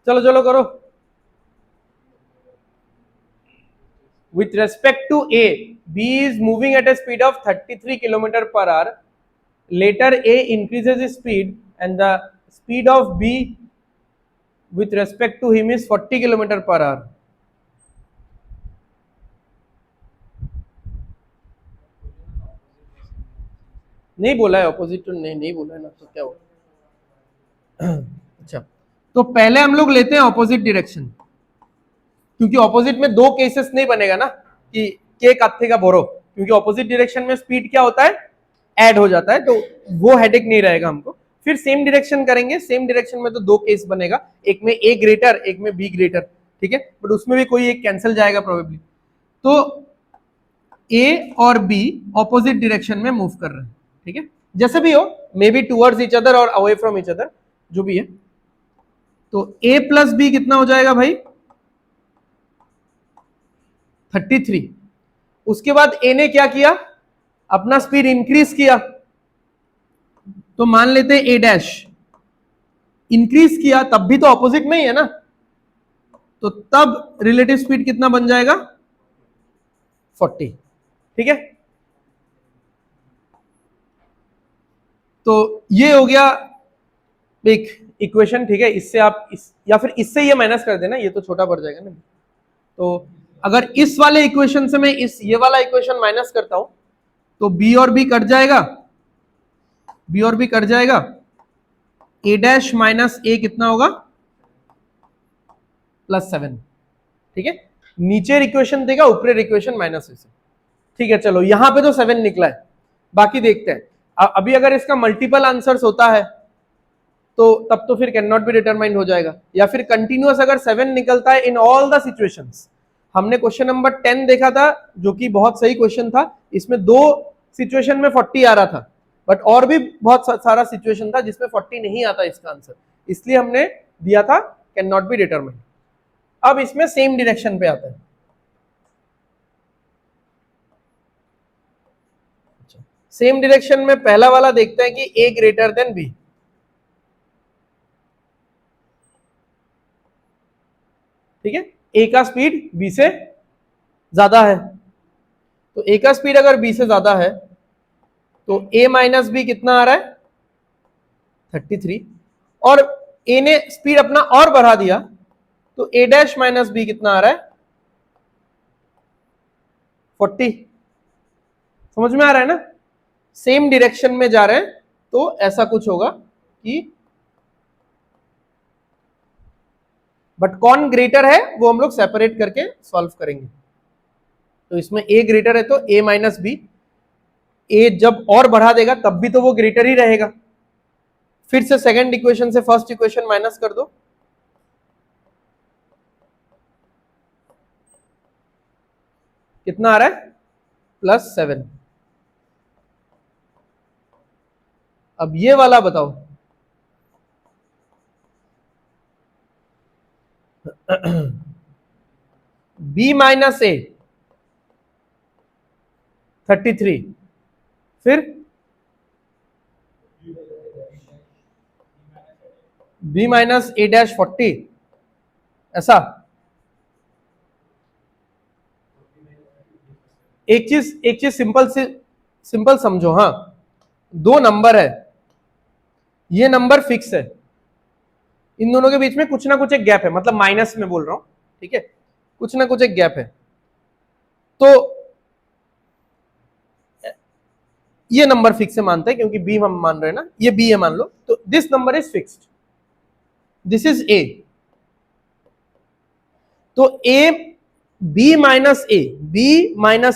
चलो चलो करो। With respect to A, B is moving at a speed of 33 km per hour. Later A increases his speed and the speed of B with respect to him is 40 km per hour. नहीं बोला है opposite to, नहीं बोला है ना, तो क्या होगा। अच्छा, तो पहले हम लोग लेते हैं ऑपोजिट डायरेक्शन, क्योंकि ऑपोजिट में दो केसेस नहीं बनेगा ना कि के काथे का बोरो, क्योंकि ऑपोजिट डायरेक्शन में स्पीड क्या होता है, ऐड हो जाता है, तो वो हेडेक नहीं रहेगा हमको। फिर सेम डायरेक्शन करेंगे, सेम डायरेक्शन में तो दो केस बनेगा, एक में ए ग्रेटर एक में बी ग्रेटर, ठीक है, बट उसमें भी कोई एक कैंसिल जाएगा प्रोबेबली। तो ए और बी ऑपोजिट डायरेक्शन में मूव कर रहे हैं, ठीक है, जैसे भी हो, may be towards each other और अवे फ्रॉम ईच अदर, जो भी है। तो ए प्लस बी कितना हो जाएगा भाई, 33। उसके बाद ए ने क्या किया, अपना स्पीड इंक्रीज किया, तो मान लेते हैं ए डैश इंक्रीज किया, तब भी तो ऑपोजिट में ही है ना, तो तब रिलेटिव स्पीड कितना बन जाएगा 40, ठीक है। तो ये हो गया एक इक्वेशन, ठीक है, इससे आप या फिर इससे ये माइनस कर देना, ये तो छोटा पड़ जाएगा ना। तो अगर इस वाले इक्वेशन से मैं ये वाला इक्वेशन माइनस करता हूं तो बी और बी कट जाएगा, बी और बी कट जाएगा, ए डैश माइनस ए कितना होगा +7, ठीक है, नीचे इक्वेशन देगा, ऊपर इक्वेशन माइनस से, ठीक है। चलो यहां पे तो 7 निकला है, बाकी देखते हैं। अभी अगर इसका मल्टीपल आंसर्स होता है तो तब तो फिर कैन नॉट बी डिटरमाइंड हो जाएगा, या फिर कंटिन्यूअस अगर 7 निकलता है इन ऑल द सिचुएशंस। हमने क्वेश्चन नंबर 10 देखा था जो कि बहुत सही क्वेश्चन था, इसमें दो सिचुएशन में 40 आ रहा था, बट और भी बहुत सारा सिचुएशन था जिसमें 40 नहीं आता इसका आंसर, इसलिए हमने दिया था कैन नॉट बी डिटरमाइंड। अब इसमें सेम डायरेक्शन पे आता है, सेम डायरेक्शन में पहला वाला देखते हैं कि ए ग्रेटर देन बी, ठीक है, ए का स्पीड बी से ज्यादा है, तो ए का स्पीड अगर बी से ज्यादा है तो a माइनस बी कितना आ रहा है 33, और a ने स्पीड अपना और बढ़ा दिया तो a डैश माइनस बी कितना आ रहा है 40। समझ में आ रहा है ना, सेम डायरेक्शन में जा रहे हैं तो ऐसा कुछ होगा कि, बट कौन ग्रेटर है वो हम लोग सेपरेट करके सॉल्व करेंगे। तो इसमें a ग्रेटर है तो a माइनस बी, a जब और बढ़ा देगा तब भी तो वो ग्रेटर ही रहेगा। फिर से सेकंड इक्वेशन से फर्स्ट इक्वेशन माइनस कर दो, कितना आ रहा है +7। अब ये वाला बताओ b माइनस ए 33, फिर b माइनस ए डैश 40, ऐसा। एक चीज सिंपल समझो, हाँ, दो नंबर है, ये नंबर फिक्स है, इन दोनों के बीच में कुछ ना कुछ एक गैप है, मतलब माइनस में बोल रहा हूं, ठीक है, कुछ ना कुछ एक गैप है। तो ये नंबर फिक्स है मानते हैं क्योंकि बी हम मान रहे हैं ना, ये बी है मान लो, तो this number is fixed, this is a. तो ए बी माइनस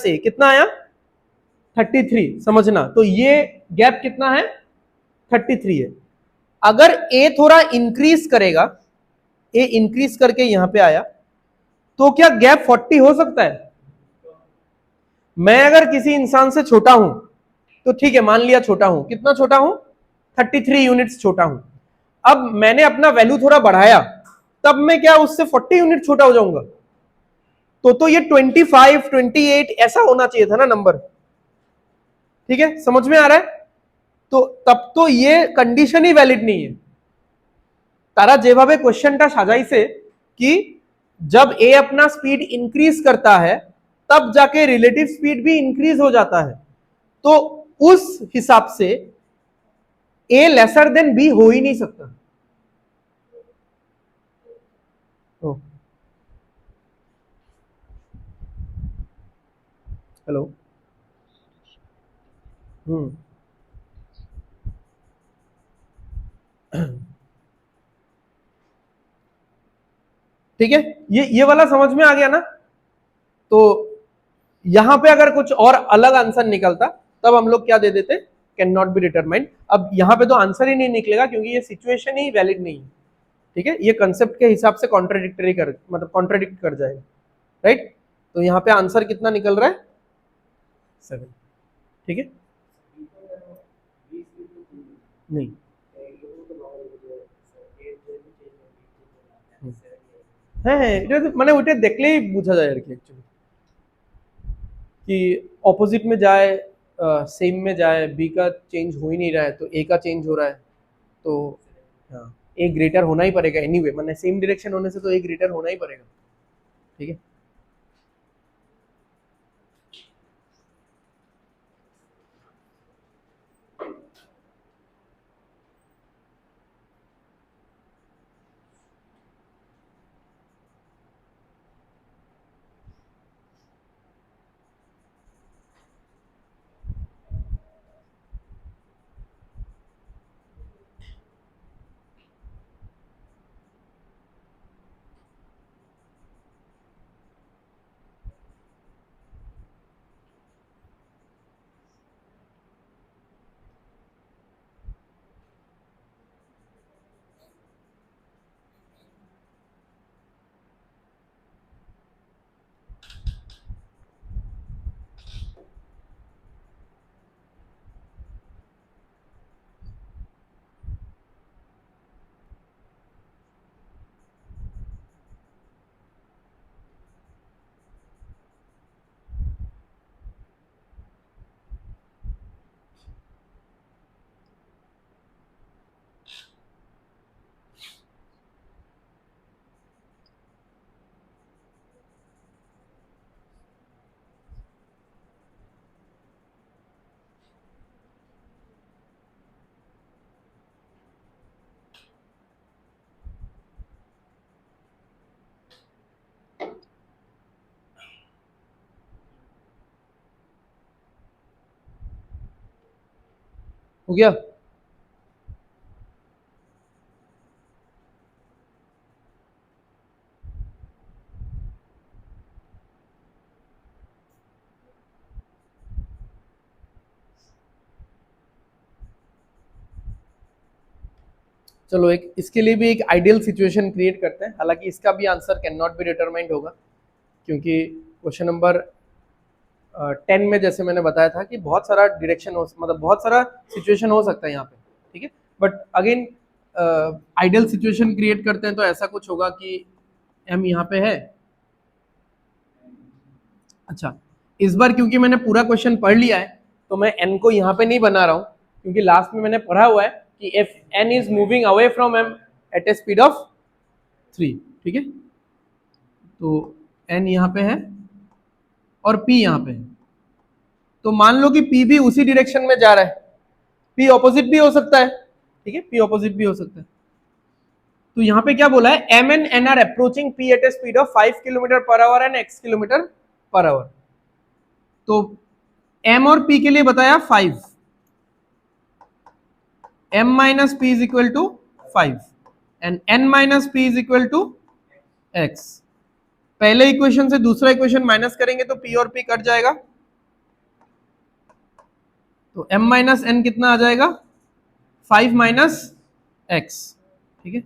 ए कितना आया 33, समझना, तो ये गैप कितना है 33 है। अगर ए थोड़ा इंक्रीज करेगा, ए इंक्रीज करके यहां पे आया तो क्या गैप 40 हो सकता है? मैं अगर किसी इंसान से छोटा हूं तो ठीक है, मान लिया छोटा हूं, कितना छोटा हूं 33 यूनिट्स छोटा हूं। अब मैंने अपना वैल्यू थोड़ा बढ़ाया, तब मैं क्या उससे 40 यूनिट छोटा हो जाऊंगा? तो ये 25 28 ऐसा होना चाहिए था ना नंबर, ठीक है, समझ में आ रहा है? तो तब तो ये कंडीशन ही वैलिड नहीं है। तारा जेभावे क्वेश्चनটা সাজাইছে कि जब ए अपना स्पीड इंक्रीज करता है तब जाके रिलेटिव स्पीड भी इंक्रीज हो जाता है, तो उस हिसाब से ए लेसर देन बी हो ही नहीं सकता। हेलो, ठीक है, ये वाला समझ में आ गया ना? तो यहां पे अगर कुछ और अलग आंसर निकलता तब हम लोग क्या दे देते, कैन नॉट बी डिटरमाइंड। अब यहां पे तो आंसर ही नहीं निकलेगा क्योंकि ये सिचुएशन ही वैलिड नहीं है, ठीक है, ये कंसेप्ट के हिसाब से कॉन्ट्राडिक्टरी कर, मतलब कॉन्ट्राडिक्ट कर जाएगा, राइट। तो यहाँ पे आंसर कितना निकल रहा है 7, ठीक है, नहीं হ্যাঁ এটা মানে ওইটা দেখলেই বোঝা যায় আর কি एक्चुअली कि ऑपोजिट में जाए, सेम में जाए, बी का चेंज हो ही नहीं रहा है तो ए का चेंज हो रहा है, तो हाँ ए ग्रेटर होना ही पड़ेगा एनीवे, मतलब सेम डायरेक्शन होने से तो ए ग्रेटर होना ही पड़ेगा, ठीक है। हो गया? चलो एक इसके लिए भी एक आइडियल सिचुएशन क्रिएट करते हैं, हालांकि इसका भी answer can not be determined होगा, क्योंकि क्वेश्चन नंबर 10 में जैसे मैंने बताया था कि बहुत सारा डायरेक्शन हो, मतलब बहुत सारा सिचुएशन हो सकता है यहाँ पे, ठीक है। But again ideal situation create करते हैं तो ऐसा कुछ होगा कि m यहाँ पे है। अच्छा, इस बार क्योंकि मैंने पूरा क्वेश्चन पढ़ लिया है तो मैं n को यहाँ पे नहीं बना रहा हूँ, क्योंकि लास्ट में मैंने पढ़ा हुआ है कि if n is moving away from m at a speed of 3, ठीक है। तो n यहाँ पे है और p यहाँ पे है, तो मान लो कि p भी उसी डायरेक्शन में जा रहा है, p ऑपोजिट भी हो सकता है, ठीक है, p ऑपोजिट भी हो सकता है। तो यहाँ पे क्या बोला है, m and n are approaching p at a speed of 5 km/h and x km/h। तो m और p के लिए बताया 5, m minus p is equal to 5 and n minus p is equal to x। पहले इक्वेशन से दूसरा equation minus करेंगे तो p और p कट जाएगा, तो m माइनस n कितना आ जाएगा, 5 माइनस x, ठीक है।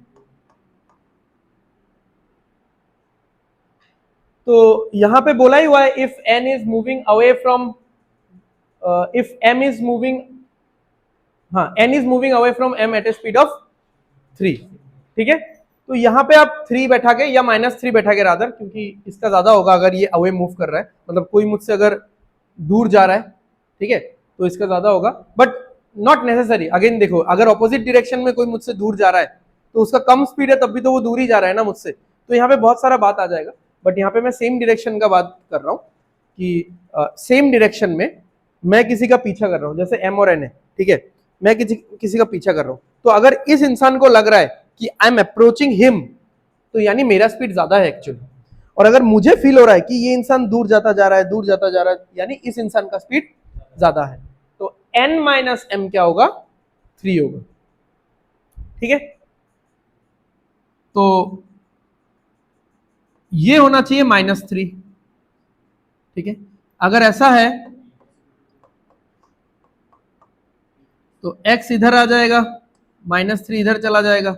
तो यहां पे बोला ही हुआ है if n is moving away from, if m is moving, हाँ n is moving away from m at a speed of 3, ठीक है। तो यहाँ पे आप 3 बैठा के या -3 बैठा के रादर, क्योंकि इसका ज्यादा होगा अगर ये अवे मूव कर रहा है, मतलब कोई मुझसे अगर दूर जा रहा है, ठीक है, तो इसका ज्यादा होगा, बट नॉट नेसेसरी। अगेन देखो, अगर ऑपोजिट डायरेक्शन में कोई मुझसे दूर जा रहा है तो उसका कम स्पीड है, तब भी तो वो दूर ही जा रहा है ना मुझसे, तो यहाँ पे बहुत सारा बात आ जाएगा। बट यहाँ पे मैं सेम डायरेक्शन का बात कर रहा हूँ कि सेम डायरेक्शन में मैं किसी का पीछा कर रहा हूँ, जैसे m और n है, ठीक है, मैं किसी का पीछा कर रहा हूँ, तो अगर इस इंसान को लग रहा है कि आई एम अप्रोचिंग हिम, तो यानी मेरा स्पीड ज्यादा है एक्चुअली। और अगर मुझे फील हो रहा है कि ये इंसान दूर जाता जा रहा है, दूर जाता जा रहा है, यानी इस इंसान का स्पीड ज्यादा है, तो n माइनस m क्या होगा, 3 होगा, ठीक है। तो ये होना चाहिए -3, ठीक है। अगर ऐसा है तो x इधर आ जाएगा, -3 इधर चला जाएगा,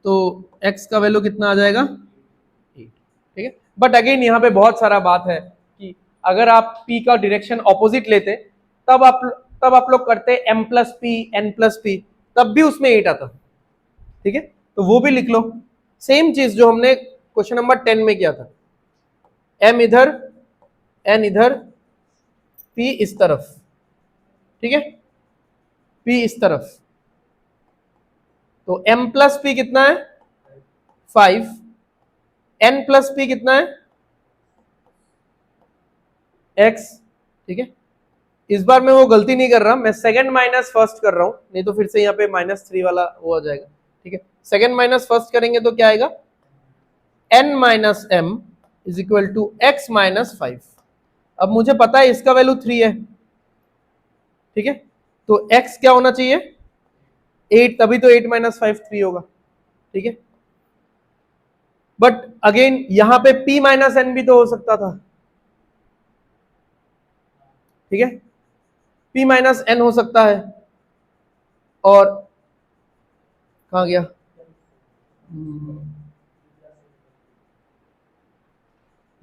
तो x का वैल्यू कितना आ जाएगा, 8, ठीक है। बट अगेन यहाँ पे बहुत सारा बात है कि अगर आप p का डायरेक्शन ऑपोजिट लेते तब आप लोग करते m plus p n plus p, तब भी उसमें 8 आता, ठीक है। तो वो भी लिख लो, सेम चीज जो हमने क्वेश्चन नंबर 10 में किया था, m इधर n इधर p इस तरफ, ठीक है, p इस तरफ, तो m प्लस p कितना है 5, n प्लस p कितना है x, ठीक है। इस बार मैं वो गलती नहीं कर रहा, मैं सेकंड माइनस फर्स्ट कर रहा हूं, नहीं तो फिर से यहाँ पे -3 वाला वो आ जाएगा, ठीक है। सेकंड माइनस फर्स्ट करेंगे तो क्या आएगा, n minus m is equal to x minus 5। अब मुझे पता है इसका वैल्यू 3 है, ठीक है, तो x क्या होना चाहिए 8, तभी तो 8 माइनस 5 3 होगा, ठीक है। बट अगेन यहां पे p माइनस n भी तो हो सकता था, ठीक है, p माइनस n हो सकता है, और कहां गया,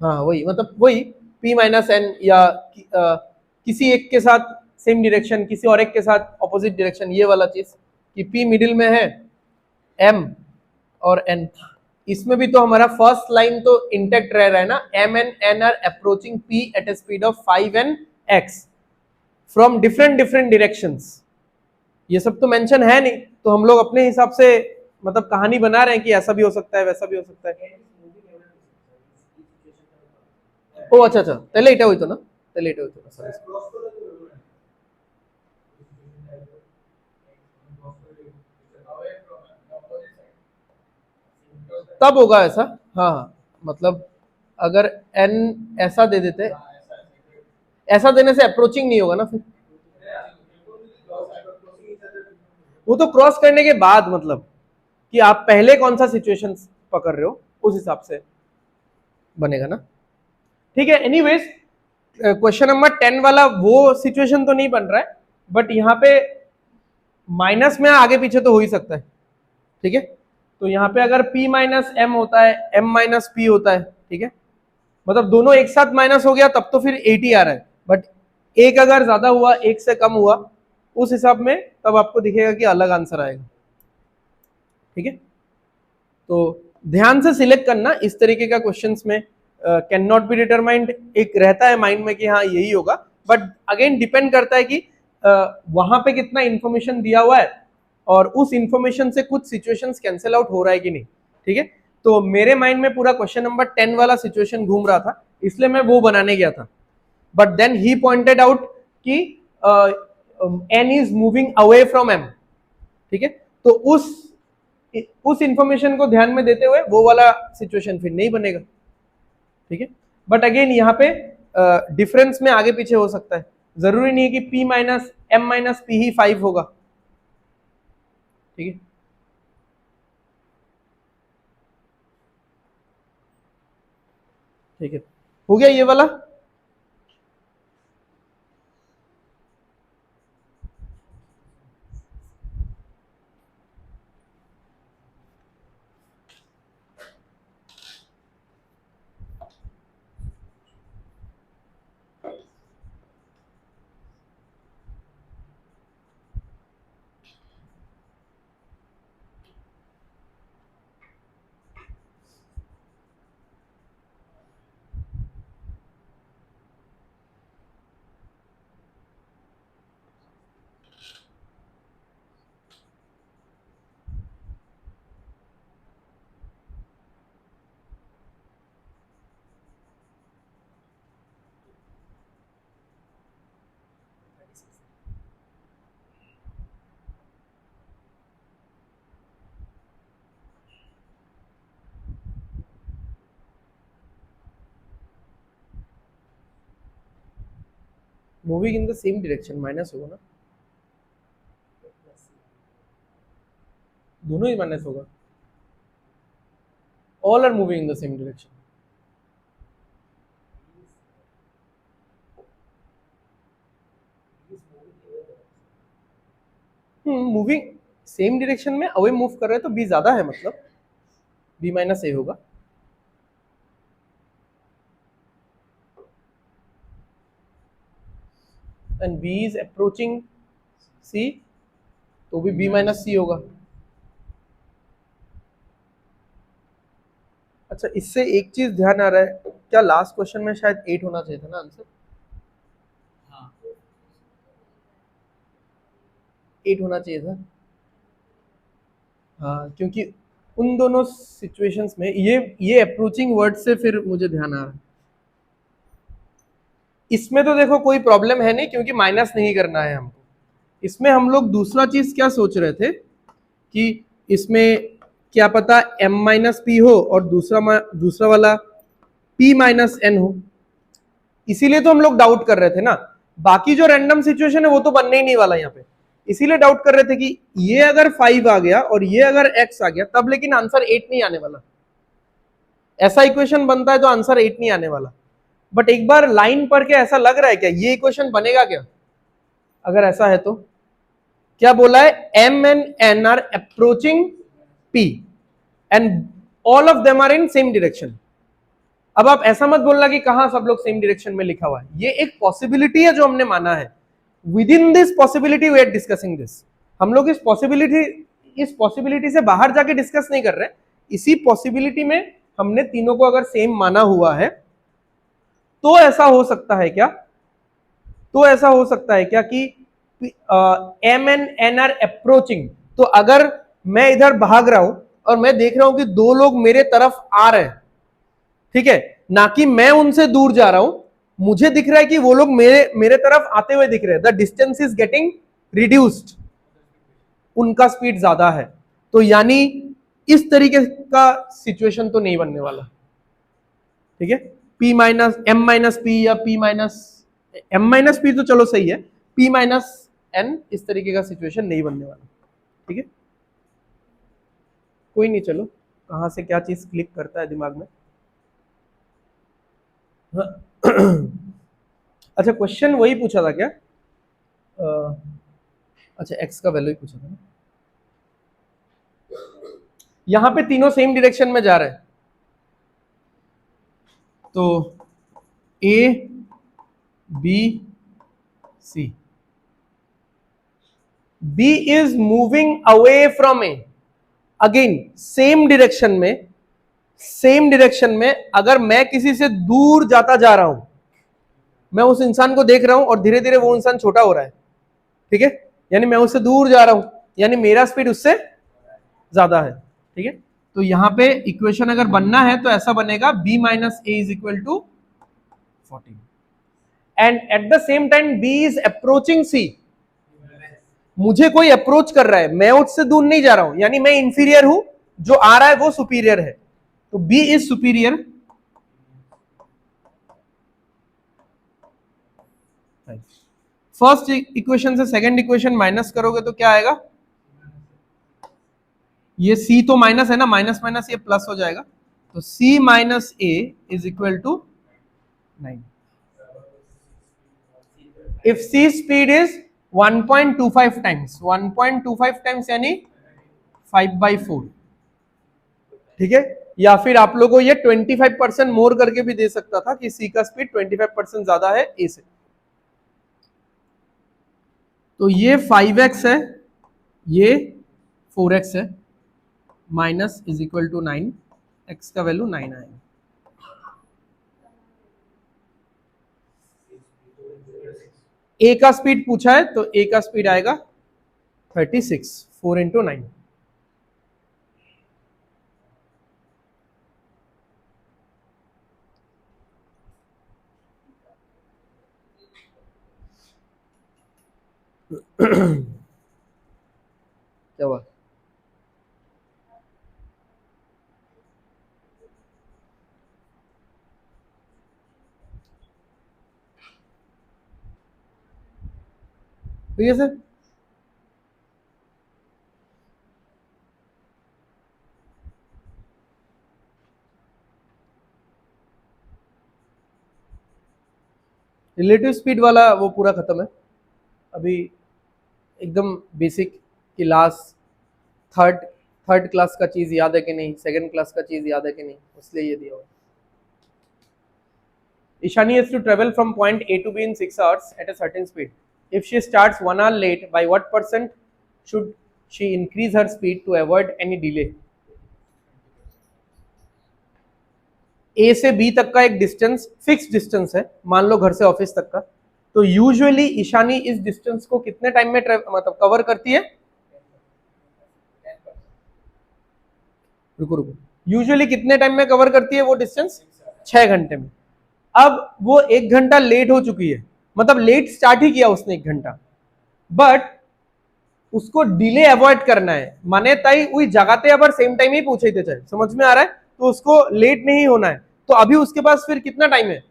हाँ वही, मतलब वही p माइनस n या किसी एक के साथ सेम डायरेक्शन, किसी और एक के साथ ऑपोजिट डायरेक्शन, ये वाला चीज कि p मिडिल में है, m और n, इसमें भी तो हमारा फर्स्ट लाइन तो इंटेक्ट रह रहा है ना, m and n are approaching p at a speed of 5 and x from different directions. ये सब तो मेंशन है नहीं, तो हम लोग अपने हिसाब से मतलब कहानी बना रहे हैं कि ऐसा भी हो सकता है, वैसा भी हो सकता है। ओ अच्छा अच्छा, তাহলে এটা হইতো না, তাহলে এটা হইতো না, সরি। तब होगा ऐसा, हाँ हाँ, मतलब अगर n ऐसा दे देते, ऐसा देने से अप्रोचिंग नहीं होगा ना फिर, वो तो क्रॉस करने के बाद, मतलब कि आप पहले कौन सा सिचुएशन पकड़ रहे हो उस हिसाब से बनेगा ना। ठीक है, एनीवेज क्वेश्चन नंबर 10 वाला वो सिचुएशन तो नहीं बन रहा है, बट यहाँ पे माइनस में आगे पीछे तो हो ही सकता है। ठीक है, तो यहाँ पे अगर p माइनस एम होता है, m माइनस पी होता है, ठीक है, मतलब दोनों एक साथ माइनस हो गया तब तो फिर 80 आ रहा है, बट एक अगर ज्यादा हुआ एक से कम हुआ उस हिसाब में तब आपको दिखेगा कि अलग आंसर आएगा। ठीक है, तो ध्यान से सिलेक्ट करना, इस तरीके का क्वेश्चंस में कैन नॉट बी डिटरमाइंड एक रहता है माइंड में कि हाँ यही होगा, बट अगेन डिपेंड करता है कि वहां पे कितना इंफॉर्मेशन दिया हुआ है और उस इंफॉर्मेशन से कुछ सिचुएशंस कैंसिल आउट हो रहा है कि नहीं। ठीक है, तो मेरे माइंड में पूरा क्वेश्चन नंबर 10 वाला सिचुएशन घूम रहा था, इसलिए मैं वो बनाने गया था, बट देन ही पॉइंटेड आउट कि n is moving away from m। ठीक है, तो उस इंफॉर्मेशन को ध्यान में देते हुए वो वाला सिचुएशन फिर नहीं बनेगा। ठीक है, बट अगेन यहाँ पे डिफरेंस में आगे पीछे हो सकता है, जरूरी नहीं है कि p minus M minus P ही 5 होगा। ठीक है, ठीक है, हो गया ये वाला। Moving in the same direction minus होगा ना, दोनों ही माइनस होगा, all are moving in the same direction. Moving same direction में अवे मूव कर रहे हैं तो बी ज्यादा है, मतलब बी माइनस ए होगा। एंड बी इज अप्रोचिंग सी, तो भी बी माइनस सी होगा। अच्छा, इससे एक चीज ध्यान आ रहा है, क्या लास्ट क्वेश्चन में शायद 8 होना चाहिए था ना आंसर? हाँ 8 होना चाहिए था। हाँ, क्योंकि उन दोनों सिचुएशंस में ये अप्रोचिंग वर्ड से फिर मुझे ध्यान आ रहा है। इसमें तो देखो कोई प्रॉब्लम है नहीं क्योंकि माइनस नहीं करना है हमको। इसमें हम लोग दूसरा चीज क्या सोच रहे थे कि इसमें क्या पता m माइनस पी हो और दूसरा वाला p माइनस एन हो, इसीलिए तो हम लोग डाउट कर रहे थे ना। बाकी जो रैंडम सिचुएशन है वो तो बनने ही नहीं वाला यहाँ पे, इसीलिए डाउट कर रहे थे कि ये अगर 5 आ गया और ये अगर x आ गया तब लेकिन आंसर 8 नहीं आने वाला। ऐसा इक्वेशन बनता है तो आंसर 8 नहीं आने वाला। बट एक बार लाइन पढ़ के ऐसा लग रहा है क्या ये इक्वेशन बनेगा क्या? अगर ऐसा है तो क्या बोला है, m and n are approaching p and all of them are in same direction. अब आप ऐसा मत बोलना कि कहां सब लोग सेम डायरेक्शन में लिखा हुआ है, ये एक पॉसिबिलिटी है जो हमने माना है। Within this possibility we are discussing this. हम लोग इस पॉसिबिलिटी से बाहर जाके डिस्कस नहीं कर रहे, इसी पॉसिबिलिटी में हमने तीनों को अगर सेम माना हुआ है तो ऐसा हो सकता है क्या, तो ऐसा हो सकता है क्या कि m and n are approaching. तो अगर मैं इधर भाग रहा हूं और मैं देख रहा हूं कि दो लोग मेरे तरफ आ रहे हैं, ठीक है, ना कि मैं उनसे दूर जा रहा हूं, मुझे दिख रहा है कि वो लोग मेरे तरफ आते हुए दिख रहे हैं, the distance is getting reduced, उनका स्पीड ज्यादा है। तो यानी इस तरीके का सिचुएशन तो नहीं बनने वाला। ठीक है, p minus M minus P या p minus M minus P तो चलो सही है, p माइनस एन इस तरीके का सिचुएशन नहीं बनने वाला। ठीक है, कोई नहीं, चलो कहाँ से क्या चीज क्लिक करता है दिमाग में। अच्छा, क्वेश्चन वही पूछा था क्या? अच्छा, एक्स का वैल्यू ही पूछा था ना। यहां पे तीनों सेम डायरेक्शन में जा रहे हैं, तो A B C, B is moving away from A, again same direction में, सेम डायरेक्शन में। अगर मैं किसी से दूर जाता जा रहा हूं, मैं उस इंसान को देख रहा हूं और धीरे धीरे वो इंसान छोटा हो रहा है, ठीक है, यानी मैं उससे दूर जा रहा हूं, यानी मेरा स्पीड उससे ज्यादा है, ठीक है। तो यहां पे इक्वेशन अगर बनना है तो ऐसा बनेगा b minus A is equal to 14, and at the same time b is approaching c, मुझे कोई अप्रोच कर रहा है, मैं उससे दूर नहीं जा रहा हूं, यानी मैं इंफीरियर हूं, जो आ रहा है वो सुपीरियर है, तो b is superior. First equation से सेकंड इक्वेशन माइनस करोगे तो क्या आएगा? ये c तो माइनस है ना, माइनस माइनस ये प्लस हो जाएगा, तो c minus a is equal to 9। If c speed is 1.25 times, 1.25 times यानी 5/4, ठीक है। या फिर आप लोगों को ये 25% मोर करके भी दे सकता था कि c का स्पीड 25% ज्यादा है a से। तो ये 5x है, ये 4x है, minus is equal to 9, x का वैल्यू 9 आएगा। a का स्पीड पूछा है, तो a का स्पीड आएगा 36, 4 इंटू 9। क्या हुआ? ठीक है सर, रिलेटिव स्पीड वाला वो पूरा खत्म है। अभी एकदम बेसिक कि लास्ट थर्ड थर्ड क्लास का चीज याद है कि नहीं, सेकंड क्लास का चीज याद है कि नहीं, इसलिए ये दिया हुआ। Ishani has to travel from point A to B in 6 hours at a certain speed. If she starts 1 hour late, by what percent should she increase her speed to avoid any delay? A से B तक का एक distance fix distance है, मान लो घर से office तक का, तो यूजुअली ईशानी इस डिस्टेंस को कितने टाइम में मतलब कवर करती है? रुको रुको, यूजुअली कितने टाइम में कवर करती है वो डिस्टेंस? 6 घंटे में। अब वो 1 घंटा लेट हो चुकी है, मतलब लेट स्टार्ट ही किया उसने 1 घंटा, बट उसको डिले अवॉइड करना है, माने ताई वही जगाते अबर सेम टाइम ही पूछे थे, चाहे समझ में आ रहा है, तो उसको लेट नहीं होना है। तो अभी उसके पास फिर कितना टाइम है?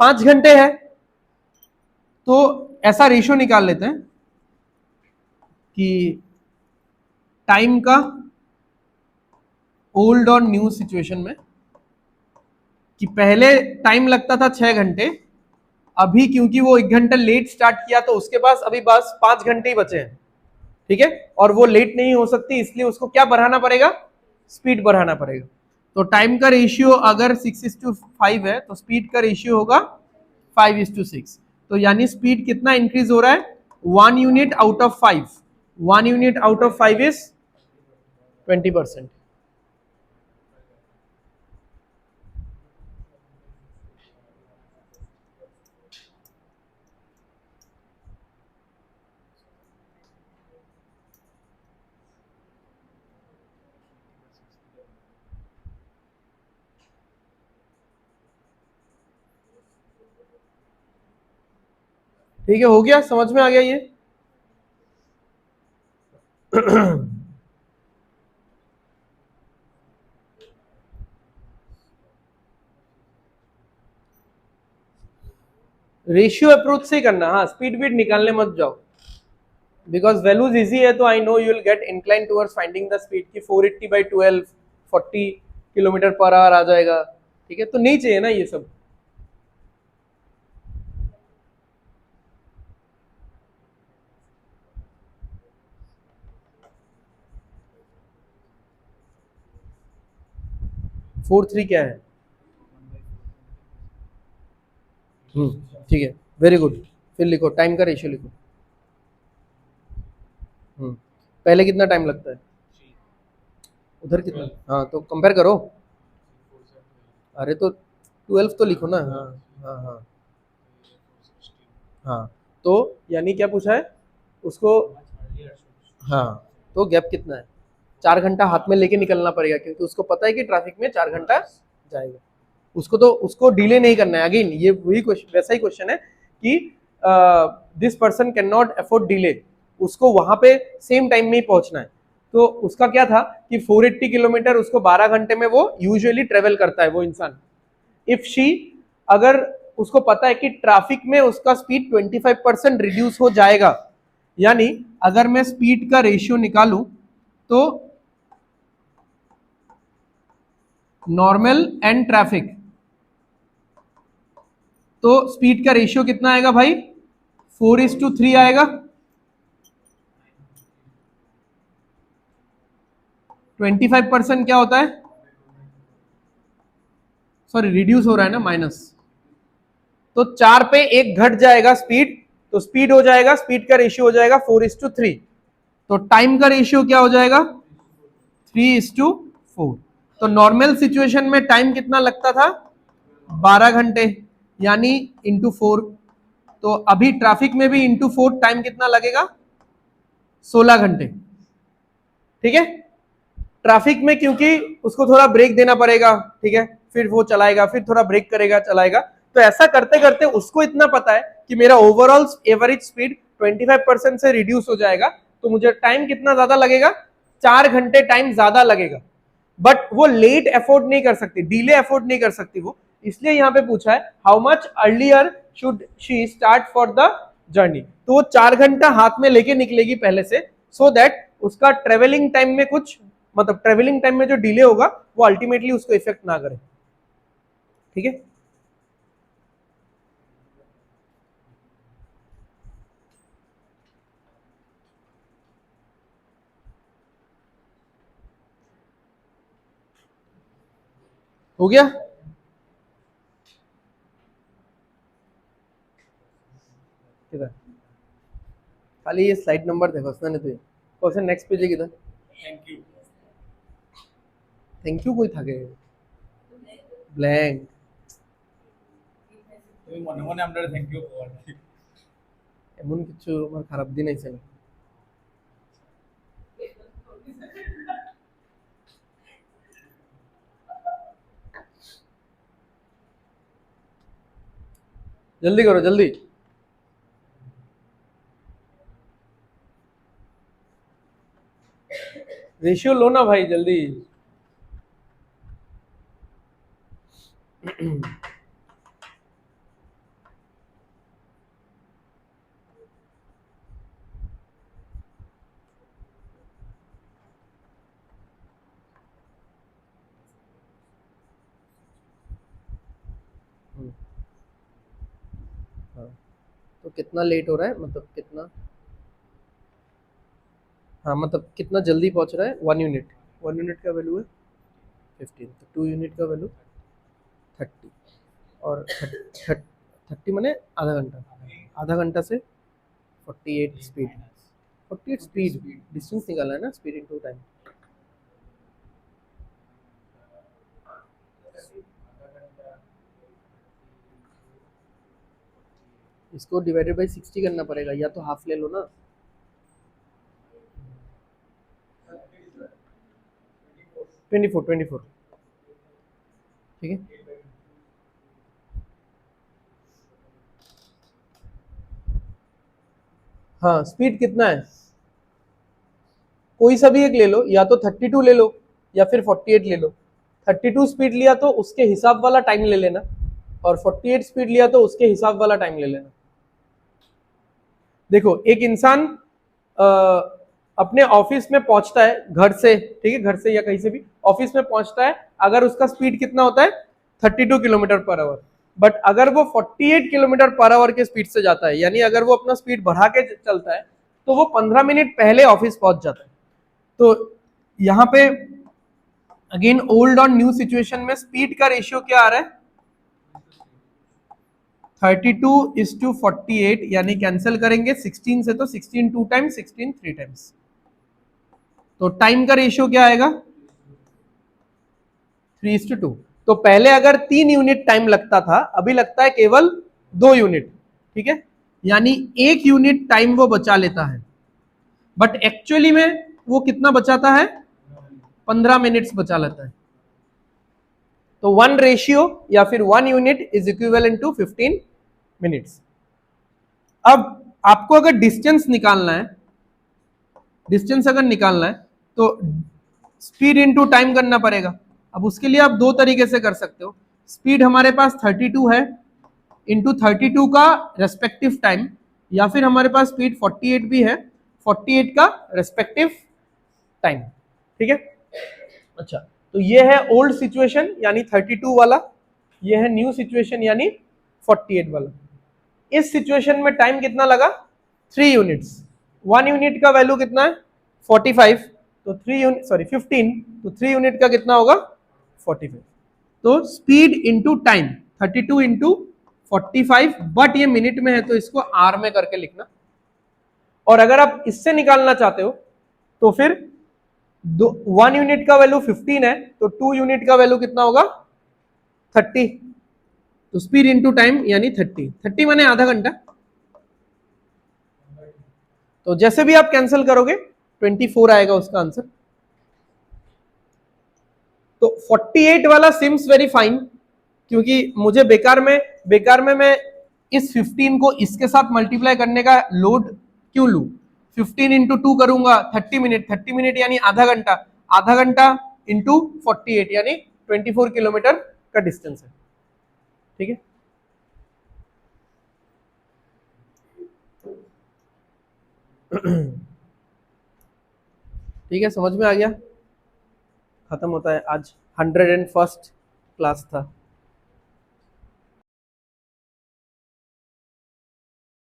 5 घंटे है। तो ऐसा रेशियो निकाल लेते हैं कि टाइम का ओल्ड और न्यू सिचुएशन में, कि पहले टाइम लगता था 6 घंटे, अभी क्योंकि वो 1 घंटा लेट स्टार्ट किया तो उसके पास अभी बस 5 घंटे ही बचे हैं, ठीक है, और वो लेट नहीं हो सकती, इसलिए उसको क्या बढ़ाना पड़ेगा? स्पीड बढ़ाना पड़ेगा। तो टाइम का रेशियो अगर 6:5 है तो स्पीड का रेशियो होगा 5:6। तो यानी स्पीड कितना इंक्रीज हो रहा है? 1 unit out of 5, 1 unit out of 5 is 20%। ठीक है, हो गया, समझ में आ गया ये? रेशियो अप्रोच से करना, हाँ, स्पीड बीड निकालने मत जाओ। बिकॉज वैल्यूज इजी है तो I know you will get incline towards finding the speed की 480/12 40 किलोमीटर पर आवर आ जाएगा, ठीक है, तो नहीं चाहिए ना ये सब। फोर थ्री क्या है? ठीक है, वेरी गुड। फिर लिखो, टाइम का रेशियो लिखो। पहले कितना टाइम लगता है, उधर कितना, हाँ तो कंपेयर करो। अरे तो 12 तो लिखो ना, हाँ हाँ हाँ हाँ। तो यानी क्या पूछा है उसको, हाँ, तो गैप कितना है, 4 घंटा हाथ में लेके निकलना पड़ेगा क्योंकि उसको पता है कि ट्रैफिक में 4 घंटा जाएगा। उसको तो उसको डिले नहीं करना है। अगेन ये वही क्वेश्चन, वैसा ही क्वेश्चन है कि this person can not afford delay, उसको वहां पे सेम टाइम में ही पहुंचना है। तो उसका क्या था कि 480 किलोमीटर उसको 12 घंटे में वो यूजुअली ट्रेवल करता है वो इंसान। इफ शी, अगर उसको पता है कि ट्रैफिक में उसका स्पीड 25% रिड्यूस हो जाएगा, यानी अगर मैं स्पीड का रेशियो निकालूं तो नॉर्मल एंड ट्रैफिक, तो स्पीड का रेशियो कितना आएगा भाई, 4:3 आएगा। 25% क्या होता है, सॉरी रिड्यूस हो रहा है ना, माइनस, तो 4 पे 1 घट जाएगा स्पीड, तो स्पीड हो जाएगा, स्पीड का रेशियो हो जाएगा 4:3। तो टाइम का रेशियो क्या हो जाएगा, 3:4। तो नॉर्मल सिचुएशन में टाइम कितना लगता था, 12 घंटे, यानी इंटू 4। तो अभी ट्रैफिक में भी इंटू 4 टाइम कितना लगेगा, 16 घंटे, ठीक है। ट्रैफिक में क्योंकि उसको थोड़ा ब्रेक देना पड़ेगा, ठीक है, फिर वो चलाएगा, फिर थोड़ा ब्रेक करेगा, चलाएगा, तो ऐसा करते करते उसको इतना पता है कि मेरा ओवरऑल एवरेज स्पीड 25% से रिड्यूस हो जाएगा, तो मुझे टाइम कितना ज्यादा लगेगा, 4 घंटे टाइम ज्यादा लगेगा। बट वो लेट अफोर्ड नहीं कर सकती, डिले अफोर्ड नहीं कर सकती वो, इसलिए यहां पे पूछा है how much earlier should she start for the journey. तो वो 4 घंटा हाथ में लेके निकलेगी पहले से, सो दैट उसका ट्रेवलिंग टाइम में कुछ, मतलब ट्रेवलिंग टाइम में जो डिले होगा वो अल्टीमेटली उसको इफेक्ट ना करे, ठीक है। हो गया, किधर, खाली ये स्लाइड नंबर देखो उसने तो क्वेश्चन नेक्स्ट पेज है किधर, थैंक यू। थैंक यू कोई থাকে ব্ল্যাঙ্ক তুমি মনে মনে আপনারা থ্যাংক ইউ কোয়া এমন কিছু আমার খারাপ দিন আইছে না। जल्दी करो जल्दी, रेशियो लो ना भाई जल्दी। हाँ, तो कितना लेट हो रहा है, मतलब कितना, हाँ मतलब कितना जल्दी पहुंच रहा है, 1 यूनिट, 1 यूनिट का वैल्यू है 15, तो 2 यूनिट का वैल्यू 30, और 30 मैंने आधा घंटा, आधा घंटा से 48 स्पीड, 48 स्पीड डिस्टेंस निकाला है ना, स्पीड इनटू टाइम। इसको डिवाइडेड बाय 60 करना पड़ेगा, या तो हाफ ले लो ना, ट्वेंटी फोर, ठीक है। हाँ स्पीड कितना है, कोई सा भी एक ले लो, या तो 32 ले लो या फिर 48 ले लो। 32 स्पीड लिया तो उसके हिसाब वाला टाइम ले लेना, और 48 स्पीड लिया तो उसके हिसाब वाला टाइम ले लेना। देखो एक इंसान अपने ऑफिस में पहुंचता है घर से, ठीक है, घर से या कहीं से भी ऑफिस में पहुंचता है, अगर उसका स्पीड कितना होता है 32 किलोमीटर पर आवर, बट अगर वो 48 किलोमीटर पर आवर के स्पीड से जाता है, यानी अगर वो अपना स्पीड बढ़ा के चलता है, तो वो 15 मिनट पहले ऑफिस पहुंच जाता है। तो यहाँ पे अगेन ओल्ड और न्यू सिचुएशन में स्पीड का रेशियो क्या आ रहा है 32:48, यानी कैंसिल करेंगे 16 से, तो 16 2 टाइम्स, 16 3 टाइम्स, तो टाइम का रेशियो क्या आएगा 3:2। तो पहले अगर 3 यूनिट टाइम लगता था, अभी लगता है केवल 2 यूनिट, ठीक है, यानी 1 यूनिट टाइम वो बचा लेता है, बट एक्चुअली में वो कितना बचाता है 15 मिनट्स बचा लेता है। तो 1 रेशियो या फिर 1 unit is equivalent to 15 minutes. अब आपको अगर डिस्टेंस निकालना है, डिस्टेंस अगर निकालना है तो स्पीड इनटू टाइम करना पड़ेगा। अब उसके लिए आप दो तरीके से कर सकते हो, स्पीड हमारे पास 32 है, इंटू 32 का रेस्पेक्टिव टाइम, या फिर हमारे पास स्पीड 48 भी है, 48 का रेस्पेक्टिव टाइम, ठीक है। अच्छा, तो ये है ओल्ड सिचुएशन यानी 32 वाला, ये है न्यू सिचुएशन यानी 48 वाला। इस सिचुएशन में टाइम कितना लगा 3 यूनिट्स, 1 यूनिट का वैल्यू कितना है 45, तो 3 यूनिट सॉरी 15, तो 3 यूनिट का कितना होगा 45। तो speed into time 32 into 45, but ये मिनट में है तो इसको आर में करके लिखना। और अगर आप इससे निकालना चाहते हो तो फिर 1 यूनिट का वैल्यू 15 है, तो 2 यूनिट का वैल्यू कितना होगा 30, तो स्पीड इंटू टाइम यानी 30 माने आधा घंटा। तो जैसे भी आप कैंसिल करोगे 24 आएगा उसका आंसर। तो 48 वाला सिम्स वेरी फाइन, क्योंकि मुझे बेकार में मैं इस 15 को इसके साथ मल्टीप्लाई करने का लोड क्यों लूं। 15 इंटू 2 करूंगा 30 मिनट, 30 मिनट यानी आधा घंटा, आधा घंटा इंटू 48 यानी 24 किलोमीटर का डिस्टेंस है, ठीक है। ठीक है, समझ में आ गया। खत्म होता है आज 101st क्लास था।